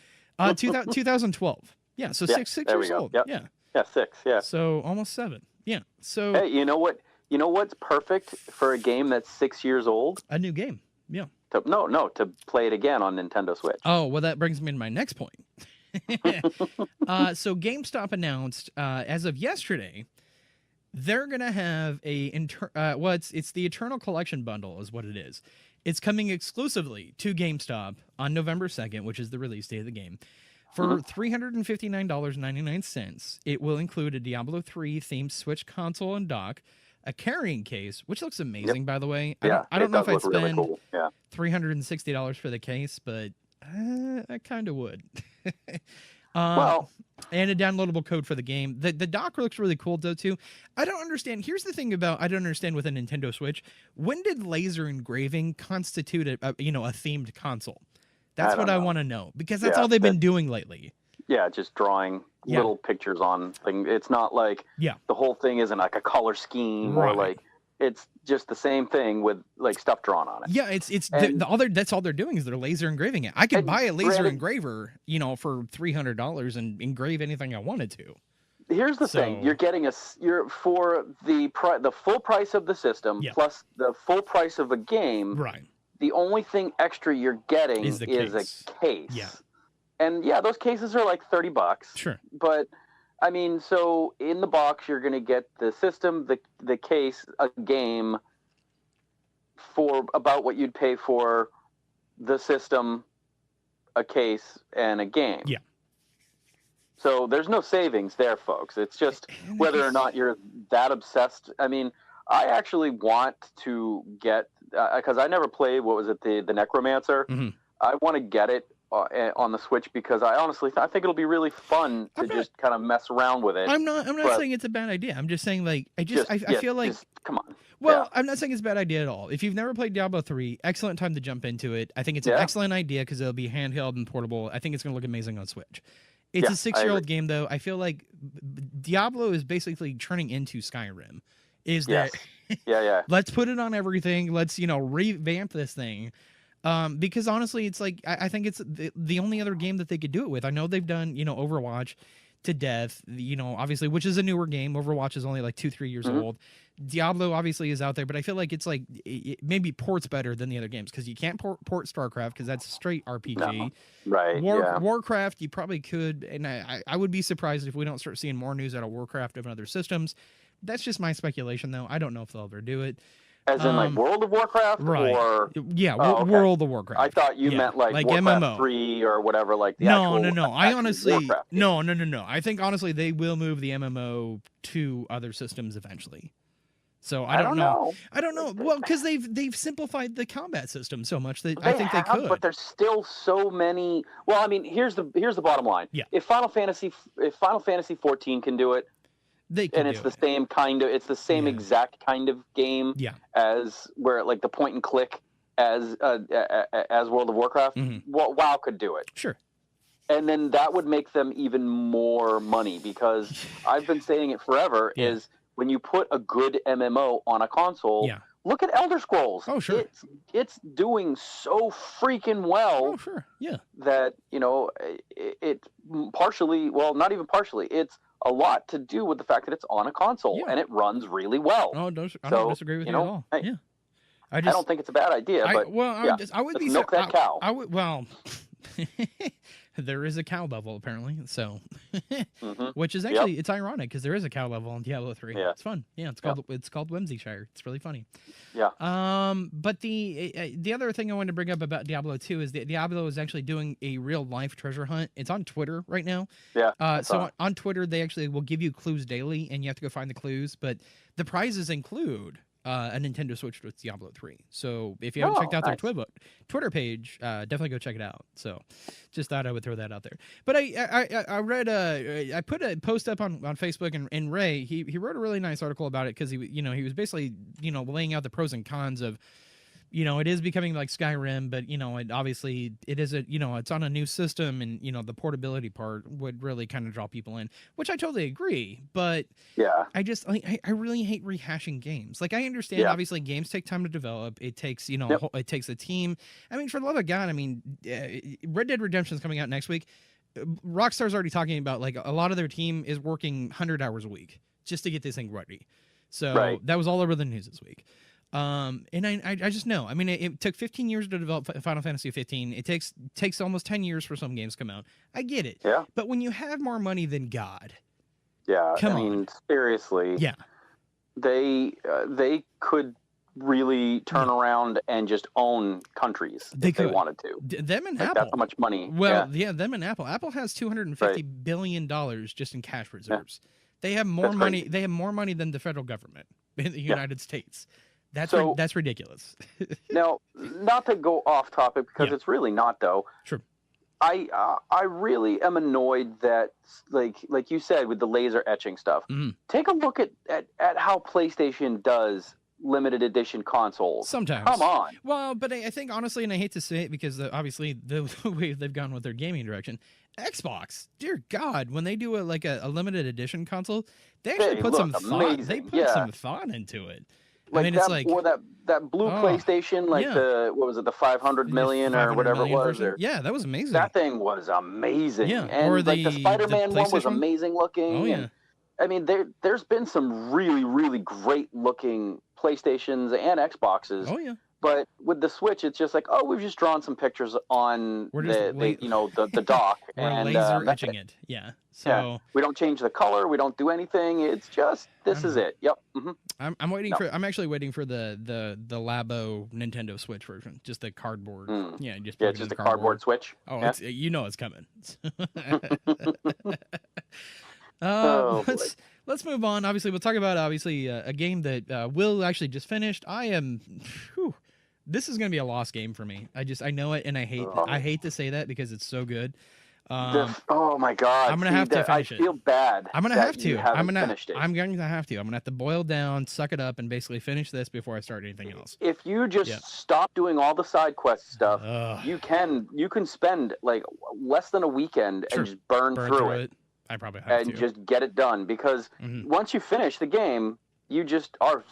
2012. Yeah, so six years old. Yep. Yeah. Yeah, 6. Yeah. So almost 7. Yeah. So. Hey, you know what? You know what's perfect for a game that's 6 years old? A new game. Yeah. To play it again on Nintendo Switch. Oh, well, that brings me to my next point. So GameStop announced as of yesterday, they're going to have it's the Eternal Collection Bundle is what it is. It's coming exclusively to GameStop on November 2nd, which is the release date of the game. For $359.99, it will include a Diablo 3 themed Switch console and dock, a carrying case, which looks amazing, by the way. I don't know if I'd spend really cool. $360 for the case, but I kind of would. And a downloadable code for the game. The dock looks really cool, though, too. I don't understand. Here's the thing I don't understand with a Nintendo Switch. When did laser engraving constitute a themed console? That's what I want to know, because that's all they've been doing lately. Yeah, just drawing little pictures on thing. It's not like the whole thing isn't like a color scheme or like it's just the same thing with like stuff drawn on it. Yeah, that's all they're doing is they're laser engraving it. I could buy a laser engraver, for $300 and engrave anything I wanted to. Here's the thing: you're getting for the full price of the system plus the full price of a game. Right. The only thing extra you're getting is a case. Yeah. And those cases are like $30. Sure. But I mean, so in the box you're going to get the system, the case, a game for about what you'd pay for the system, a case, and a game. Yeah. So there's no savings there, folks. It's just whether or not you're that obsessed. I mean, I actually want to get because I never played. What was it? The Necromancer. Mm-hmm. I want to get it on the Switch because I honestly I think it'll be really fun to just kind of mess around with it. I'm not saying it's a bad idea. I'm just saying like I feel like come on. Well, I'm not saying it's a bad idea at all. If you've never played Diablo 3, excellent time to jump into it. I think it's an excellent idea because it'll be handheld and portable. I think it's going to look amazing on Switch. It's a 6-year-old game, though. I feel like Diablo is basically turning into Skyrim. Let's put it on everything. Let's, revamp this thing. Because honestly, it's like, I think it's the only other game that they could do it with. I know they've done, Overwatch to death, obviously, which is a newer game. Overwatch is only like 2-3 years old. Diablo obviously is out there, but I feel like it's like it maybe ports better than the other games because you can't port StarCraft because that's straight RPG. No. Right. Warcraft, you probably could, and I would be surprised if we don't start seeing more news out of Warcraft of other systems. That's just my speculation, though. I don't know if they'll ever do it. As in, like, World of Warcraft? Right. Or... Yeah, World of Warcraft. I thought you meant, like Warcraft MMO. 3 or whatever, like the actual... No. I honestly... Warcraft No. I think, honestly, they will move the MMO to other systems eventually. So, I don't know. I don't know. Well, because they've simplified the combat system so much that I think they could. But there's still so many... Well, I mean, here's the bottom line. Yeah. If Final Fantasy 14 can do it, it's the same kind of, it's the same exact kind of game as where like the point and click as World of Warcraft. Well, WoW could do it. Sure. And then that would make them even more money because I've been saying it forever is when you put a good MMO on a console, look at Elder Scrolls. Oh, sure. It's doing so freaking well. Oh, sure. Yeah. That, it partially, well, not even partially, it's a lot to do with the fact that it's on a console and it runs really well. Oh, I don't disagree with you at all. Hey, I don't think it's a bad idea, but I would be milk that cow. There is a cow level apparently, so which is actually it's ironic because there is a cow level in Diablo 3. Yeah. It's fun. Yeah, it's called Whimsyshire. It's really funny. Yeah. But the other thing I wanted to bring up about Diablo 2 is that Diablo is actually doing a real life treasure hunt. It's on Twitter right now. Yeah. So on Twitter they actually will give you clues daily, and you have to go find the clues. But the prizes include a Nintendo Switch with Diablo 3. So if you haven't checked out their Twitter page, definitely go check it out. So just thought I would throw that out there. But I read I put a post up on Facebook, and Ray he wrote a really nice article about it because he was basically laying out the pros and cons of it is becoming like Skyrim, but it is it's on a new system, and the portability part would really kind of draw people in, which I totally agree. But I just I really hate rehashing games. Like I understand obviously games take time to develop. It takes it takes a team. I mean, for the love of God, I mean, Red Dead Redemption is coming out next week. Rockstar's already talking about like a lot of their team is working 100 hours a week just to get this thing ready. So that was all over the news this week. And I just know. I mean, it took 15 years to develop Final Fantasy 15. It takes almost 10 years for some games to come out. I get it. Yeah. But when you have more money than God, I mean, seriously. Yeah. They could really turn around and just own countries if they wanted to. Them and Apple. That's how much money. Well, them and Apple. Apple has $250 billion just in cash reserves. They have more money. They have more money than the federal government in the United States. That's ridiculous. Now, not to go off topic because it's really not though. Sure. I really am annoyed that like you said with the laser etching stuff. Take a look at how PlayStation does limited edition consoles. Sometimes. Come on. Well, but I think honestly, and I hate to say it because obviously the way they've gone with their gaming direction, Xbox, dear God, when they do a limited edition console, they actually put some thought. They put some thought into it. Like I mean, that, it's like or that blue PlayStation, like what was it, the 500 million or whatever it was? Yeah, that was amazing. That thing was amazing. Yeah, and or the Spider-Man one was amazing looking. Oh yeah. And, I mean, there's been some really, really great looking PlayStations and Xboxes. Oh yeah. But with the Switch, it's just like, oh, we've just drawn some pictures on the dock. We're laser etching it. Yeah. So we don't change the color. We don't do anything. It's just, this is it. Yep. Mm-hmm. I'm actually waiting for the Labo Nintendo Switch version. Just the cardboard. Yeah. Just a cardboard Switch. Oh, yeah. It's coming. Let's move on. Obviously, we'll talk about a game that Will actually just finished. This is going to be a lost game for me. I know it, and I hate to say that because it's so good. Oh my God! I'm gonna have to finish it. I feel bad. I'm gonna have to. I'm going to have to. I'm gonna have to boil down, suck it up, and basically finish this before I start anything else. If you just stop doing all the side quest stuff, you can spend like less than a weekend and just burn through it. I probably have to. And just get it done because once you finish the game, you just are,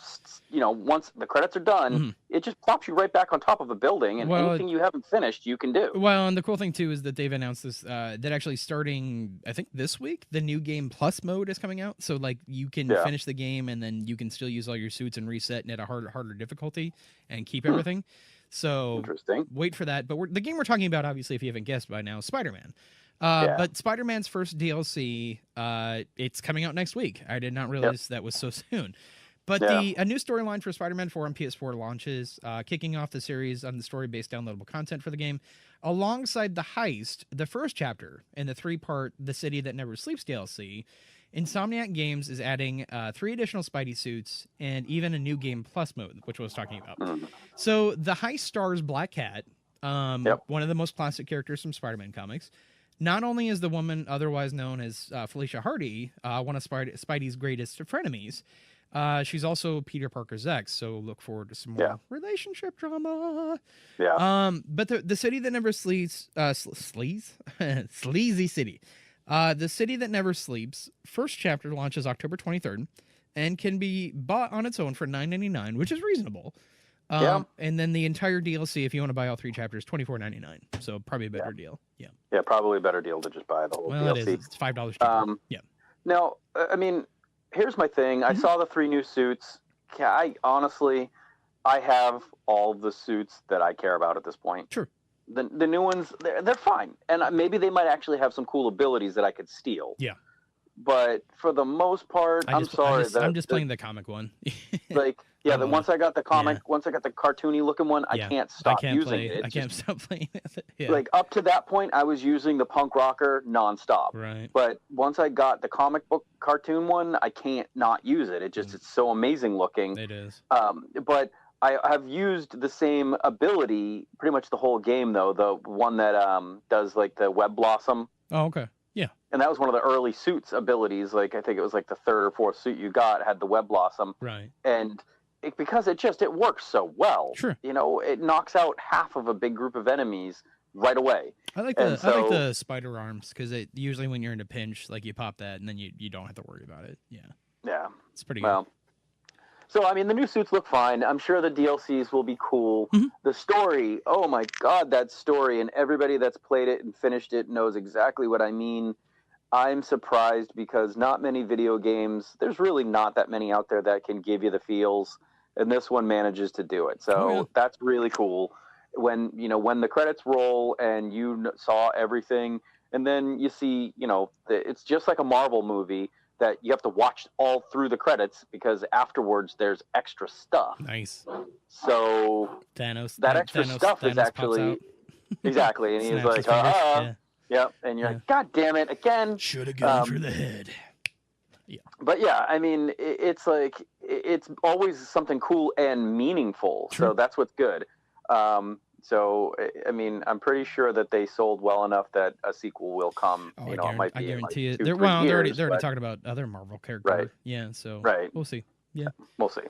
once the credits are done, it just plops you right back on top of a building, and anything you haven't finished, you can do. Well, and the cool thing, too, is that they've announced this, that actually starting, I think, this week, the new Game Plus mode is coming out. So, like, you can finish the game, and then you can still use all your suits and reset and at a harder difficulty and keep everything. So, interesting. Wait for that. But the game we're talking about, obviously, if you haven't guessed by now, is Spider-Man. But Spider-Man's first DLC, it's coming out next week. I did not realize that was so soon. But a new storyline for Spider-Man 4 on PS4 launches, kicking off the series on the story-based downloadable content for the game. Alongside the heist, the first chapter in the 3-part The City That Never Sleeps DLC, Insomniac Games is adding 3 additional Spidey suits and even a new Game Plus mode, which I was talking about. So the heist stars Black Cat, one of the most classic characters from Spider-Man comics. Not only is the woman otherwise known as Felicia Hardy, one of Spidey's greatest frenemies, she's also Peter Parker's ex, so look forward to some more relationship drama. But the City That Never Sleeps, Sleazy City. The City That Never Sleeps, first chapter launches October 23rd and can be bought on its own for $9.99, which is reasonable. And then the entire DLC, if you want to buy all 3 chapters, $24.99. So probably a better deal. Yeah, probably a better deal to just buy the whole DLC. It is. It's $5 cheaper. Now, I mean, here's my thing. I saw the 3 new suits. I have all the suits that I care about at this point. Sure. The new ones, they're fine. And maybe they might actually have some cool abilities that I could steal. Yeah. But for the most part, I'm just playing the comic one. Once I got the comic, once I got the cartoony looking one, I can't stop using it. I can't stop playing it. Yeah. Like up to that point, I was using the punk rocker nonstop. Right. But once I got the comic book cartoon one, I can't not use it. It's so amazing looking. It is. But I have used the same ability pretty much the whole game, though. The one that does like the web blossom. Oh, okay. Yeah. And that was one of the early suits abilities. Like, I think it was like the 3rd or 4th suit you got had the web blossom. Right. And because it works so well. Sure. It knocks out half of a big group of enemies right away. I like the spider arms because usually when you're in a pinch, like you pop that and then you don't have to worry about it. Yeah. Yeah. It's pretty good. So, I mean, the new suits look fine. I'm sure the DLCs will be cool. The story, oh my God, that story. And everybody that's played it and finished it knows exactly what I mean. I'm surprised because not many video games, there's really not that many out there that can give you the feels. And this one manages to do it. So that's really cool. When the credits roll and you saw everything, and then you see, it's just like a Marvel movie that you have to watch all through the credits because afterwards there's extra stuff. Nice. So Thanos stuff is actually exactly, and he's like, yep, and you're like, God damn it, again. Should have gone for the head. Yeah. But yeah, I mean, it's like it's always something cool and meaningful. True. So that's what's good. So, I mean, I'm pretty sure that they sold well enough that a sequel will come. Oh, it might be I guarantee like it. They're already talking about other Marvel characters. Right. Yeah, so right. We'll see. Yeah. We'll see.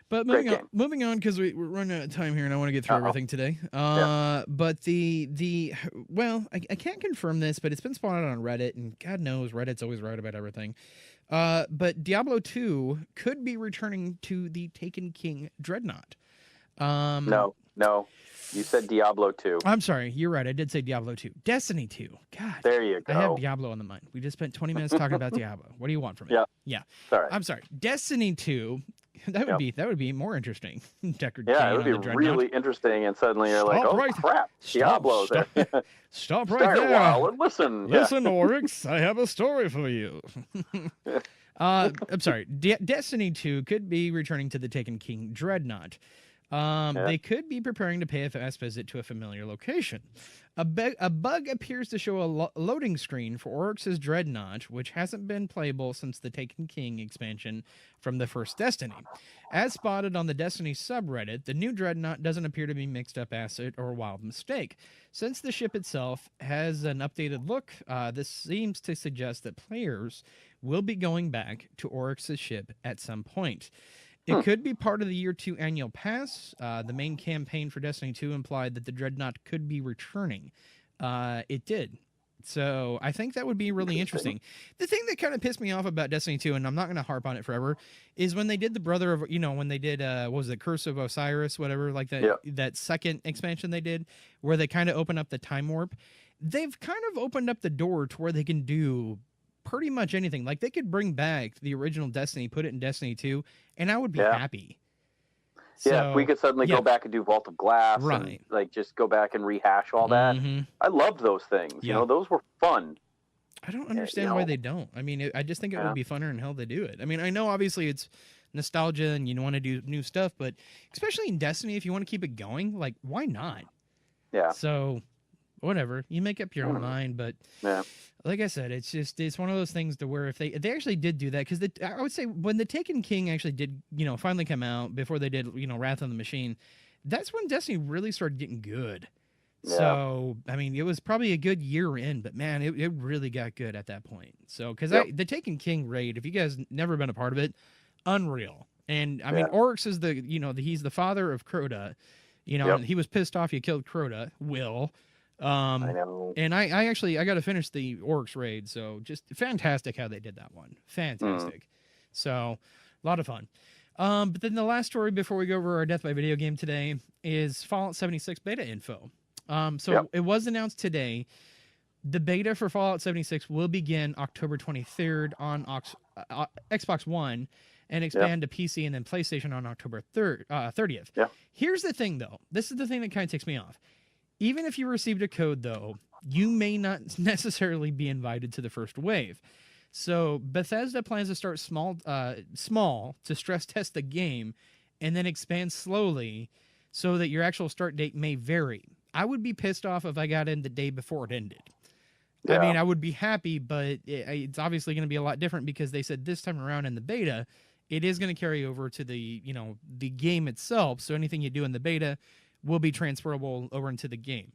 But moving on, because we're running out of time here, and I want to get through everything today. But I can't confirm this, but it's been spotted on Reddit, and God knows Reddit's always right about everything. But Diablo 2 could be returning to the Taken King Dreadnought. No. You said Diablo 2. I'm sorry. You're right. I did say Diablo 2. Destiny 2. God. There you go. I have Diablo on the mind. We just spent 20 minutes talking about Diablo. What do you want from me? Yeah. Sorry. I'm sorry. Destiny 2. That would be more interesting. Yeah, it would be really interesting, and suddenly you're crap, Diablo's there. Stop right Start there. a while and listen. Listen, Oryx, I have a story for you. I'm sorry. Destiny 2 could be returning to the Taken King Dreadnought. They could be preparing to pay a fast visit to a familiar location. A bug appears to show a loading screen for Oryx's Dreadnought, which hasn't been playable since the Taken King expansion from the first Destiny. As spotted on the Destiny subreddit, the new Dreadnought doesn't appear to be mixed-up asset or a wild mistake. Since the ship itself has an updated look, this seems to suggest that players will be going back to Oryx's ship at some point. It could be part of the Year 2 annual pass. The main campaign for Destiny 2 implied that the Dreadnought could be returning. It did. So I think that would be really interesting. The thing that kind of pissed me off about Destiny 2, and I'm not going to harp on it forever, is when they did the Brother of, when they did, what was it, Curse of Osiris, whatever, like that, that second expansion they did, where they kind of opened up the time warp. They've kind of opened up the door to where they can do pretty much anything. Like, they could bring back the original Destiny, put it in Destiny 2, and I would be happy. Yeah, if we could suddenly go back and do Vault of Glass, and like just go back and rehash all that. I loved those things. You know, those were fun. I don't understand why they don't. I mean, I just think it would be funner in hell to do it. I mean, I know obviously it's nostalgia and you want to do new stuff, but especially in Destiny, if you want to keep it going, like, why not? Yeah. So, whatever, you make up your own mind, but like I said, it's one of those things to where if they actually did do that, because I would say when the Taken King actually did, finally come out before they did, Wrath of the Machine, that's when Destiny really started getting good. Yeah. So, I mean, it was probably a good year in, but man, it really got good at that point. So, because the Taken King raid, if you guys never been a part of it, unreal. And I mean, Oryx is he's the father of Crota, and he was pissed off you killed Crota, Will. I know. And I got to finish the Oryx raid, so just fantastic how they did that one. Fantastic. So, a lot of fun. But then the last story before we go over our Death by Video Game today is Fallout 76 beta info. It was announced today. The beta for Fallout 76 will begin October 23rd on Xbox One and expand to PC and then PlayStation on October 30th. Yeah. Here's the thing, though. This is the thing that kind of ticks me off. Even if you received a code, though, you may not necessarily be invited to the first wave. So Bethesda plans to start small to stress test the game and then expand slowly so that your actual start date may vary. I would be pissed off if I got in the day before it ended. Yeah. I mean, I would be happy, but it's obviously going to be a lot different because they said this time around in the beta, it is going to carry over to the game itself. So anything you do in the beta will be transferable over into the game.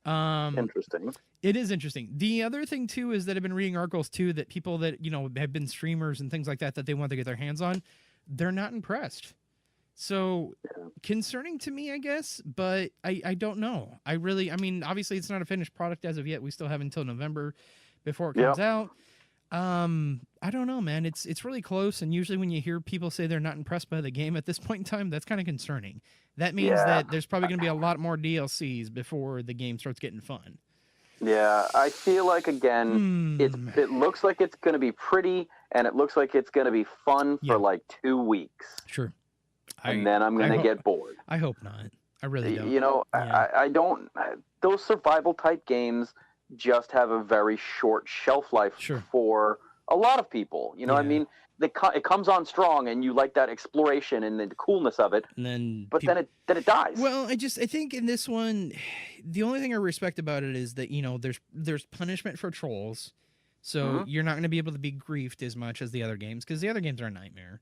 Interesting. It is interesting. The other thing, too, is that I've been reading articles, too, that people that, have been streamers and things like that they want to get their hands on, they're not impressed. So concerning to me, I guess, but I don't know. I mean, obviously it's not a finished product as of yet. We still have until November before it comes out. I don't know, man. It's really close. And usually when you hear people say they're not impressed by the game at this point in time, that's kind of concerning. That means that there's probably going to be a lot more DLCs before the game starts getting fun. Yeah, I feel like, again, it looks like it's going to be pretty, and it looks like it's going to be fun for like 2 weeks. Sure. And then I'm going to get bored. I hope not. I really don't. I don't. Those survival type games just have a very short shelf life for a lot of people. I mean, it comes on strong, and you like that exploration and the coolness of it. And then, then it dies. Well, I think in this one, the only thing I respect about it is that there's punishment for trolls, so you're not going to be able to be griefed as much as the other games because the other games are a nightmare.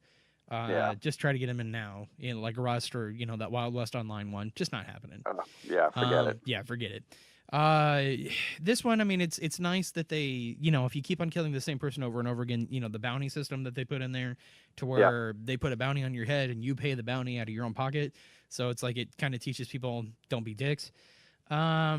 Just try to get them in now, like Rust or that Wild West Online one. Just not happening. Forget it. Yeah, forget it. This one, I mean, it's nice that they, you know, if you keep on killing the same person over and over again, you know, the bounty system that they put in there to where they put a bounty on your head and you pay the bounty out of your own pocket. So it's like it kind of teaches people don't be dicks. I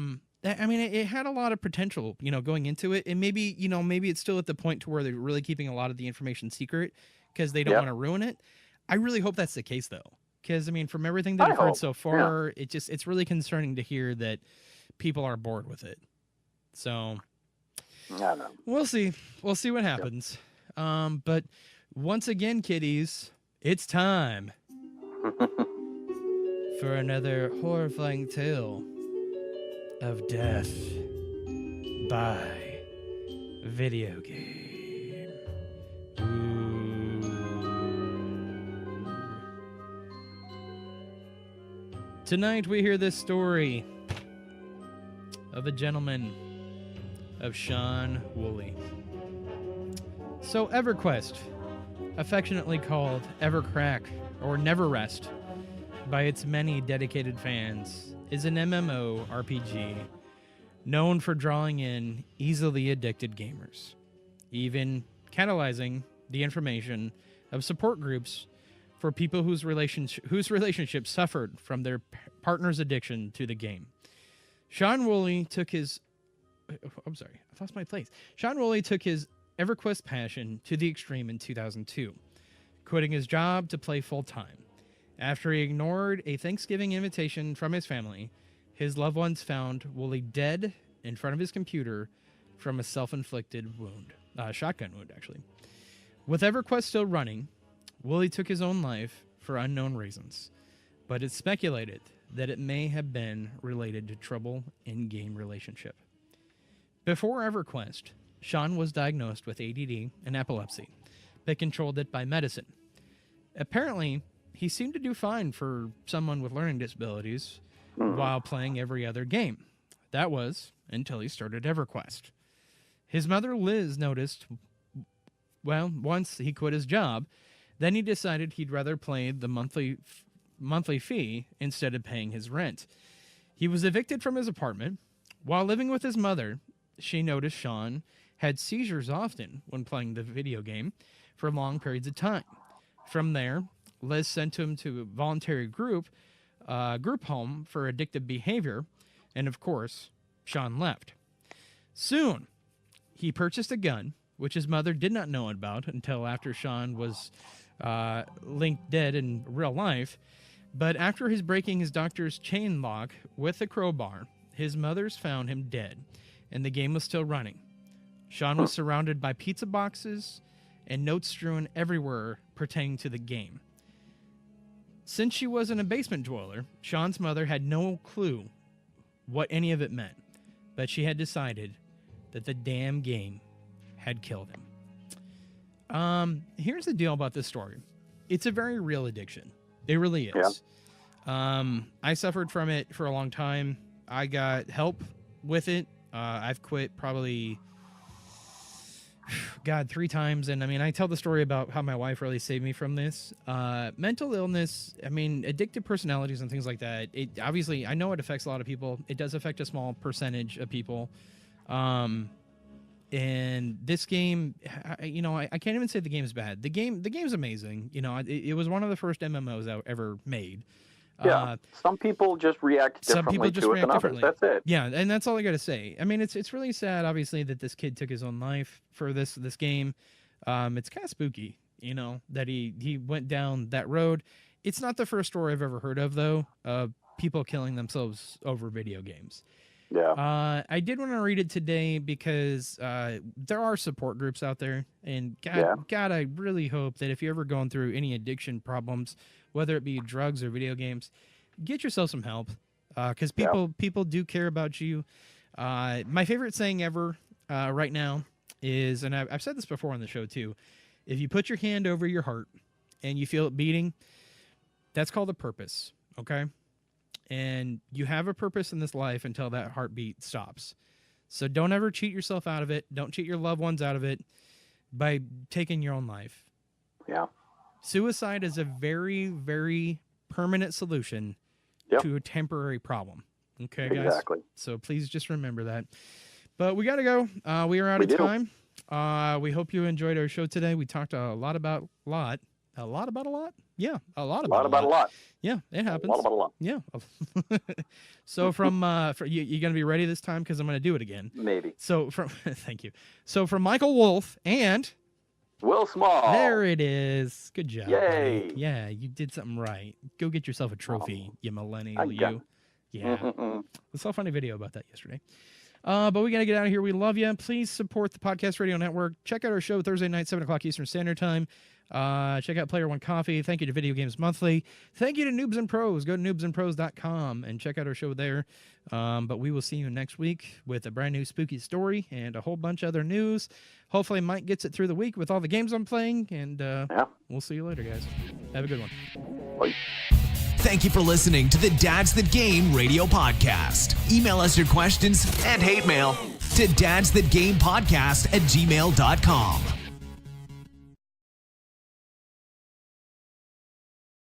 mean, it had a lot of potential, you know, going into it. And maybe, you know, maybe it's still at the point to where they're really keeping a lot of the information secret because they don't want to ruin it. I really hope that's the case, though. Because, I mean, from everything that I've heard so far, it's really concerning to hear that people are bored with it. So we'll see. We'll see what happens. But once again, kiddies, it's time for another horrifying tale of death by video game. Tonight we hear this story of a gentleman of Sean Woolley. So EverQuest, affectionately called Evercrack or Neverrest by its many dedicated fans, is an MMORPG known for drawing in easily addicted gamers, even catalyzing the information of support groups for people whose relationships suffered from their partner's addiction to the game. Sean Woolley took his Sean Woolley took his EverQuest passion to the extreme in 2002, quitting his job to play full-time. After he ignored a Thanksgiving invitation from his family, his loved ones found Woolley dead in front of his computer from a self-inflicted wound, shotgun wound, actually. With EverQuest still running, Woolley took his own life for unknown reasons, but it's speculated that it may have been related to trouble in game relationship. Before EverQuest, Sean was diagnosed with ADD and epilepsy, but controlled it by medicine. Apparently, he seemed to do fine for someone with learning disabilities while playing every other game. That was until he started EverQuest. His mother, Liz, noticed, well, once he quit his job, then he decided he'd rather play the monthly fee instead of paying his rent. He was evicted from his apartment. While living with his mother, she noticed Sean had seizures often when playing the video game for long periods of time. From there, Liz sent him to a voluntary group home for addictive behavior, and of course, Sean left. Soon, he purchased a gun, which his mother did not know about until after Sean was linked dead in real life. But after his breaking his doctor's chain lock with a crowbar, his mother's found him dead, and the game was still running. Sean was surrounded by pizza boxes and notes strewn everywhere pertaining to the game. Since she wasn't a basement dweller, Sean's mother had no clue what any of it meant, but she had decided that the damn game had killed him. Here's the deal about this story. It's a very real addiction. It really is. Yeah. I suffered from it for a long time. I got help with it. I've quit probably, 3 times. And I mean, I tell the story about how my wife really saved me from this. Mental illness, I mean, addictive personalities and things like that. It obviously, I know it affects a lot of people. It does affect a small percentage of people. And this game, you know, I can't even say the game's bad. The game's amazing. You know, it was one of the first MMOs I ever made. Yeah, some people just react differently to it than others. That's it. Yeah, and that's all I got to say. I mean, it's really sad, obviously, that this kid took his own life for this game. It's kind of spooky, you know, that he went down that road. It's not the first story I've ever heard of, though, of people killing themselves over video games. Yeah. I did want to read it today because there are support groups out there, and God, I really hope that if you're ever going through any addiction problems, whether it be drugs or video games, get yourself some help, because people do care about you. My favorite saying ever right now is, and I've said this before on the show too, if you put your hand over your heart and you feel it beating, that's called a purpose, okay? And you have a purpose in this life until that heartbeat stops. So don't ever cheat yourself out of it. Don't cheat your loved ones out of it by taking your own life. Yeah. Suicide is a very, very permanent solution to a temporary problem. Okay, guys. Exactly. So please just remember that. But we got to go. We are out of time. We hope you enjoyed our show today. We talked a lot about a lot. A lot about a lot? Yeah, a lot about a lot. Yeah, it happens. A lot about a lot. Yeah. So from you going to be ready this time because I'm going to do it again. Maybe. So from thank you. So from Michael Wolf and Will Small. There it is. Good job. Yay. Buddy. Yeah, you did something right. Go get yourself a trophy, you millennial. You. Yeah. I saw a funny video about that yesterday. But we got to get out of here. We love you. Please support the Podcast Radio Network. Check out our show Thursday night, 7 o'clock Eastern Standard Time. Check out Player One Coffee. Thank you to Video Games Monthly. Thank you to Noobs and Pros. Go to noobsandpros.com and check out our show there. But we will see you next week with a brand new spooky story and a whole bunch of other news. Hopefully Mike gets it through the week with all the games I'm playing. And we'll see you later, guys. Have a good one. Bye. Thank you for listening to the Dads That Game radio podcast. Email us your questions and hate mail to dadsthatgamepodcast@gmail.com.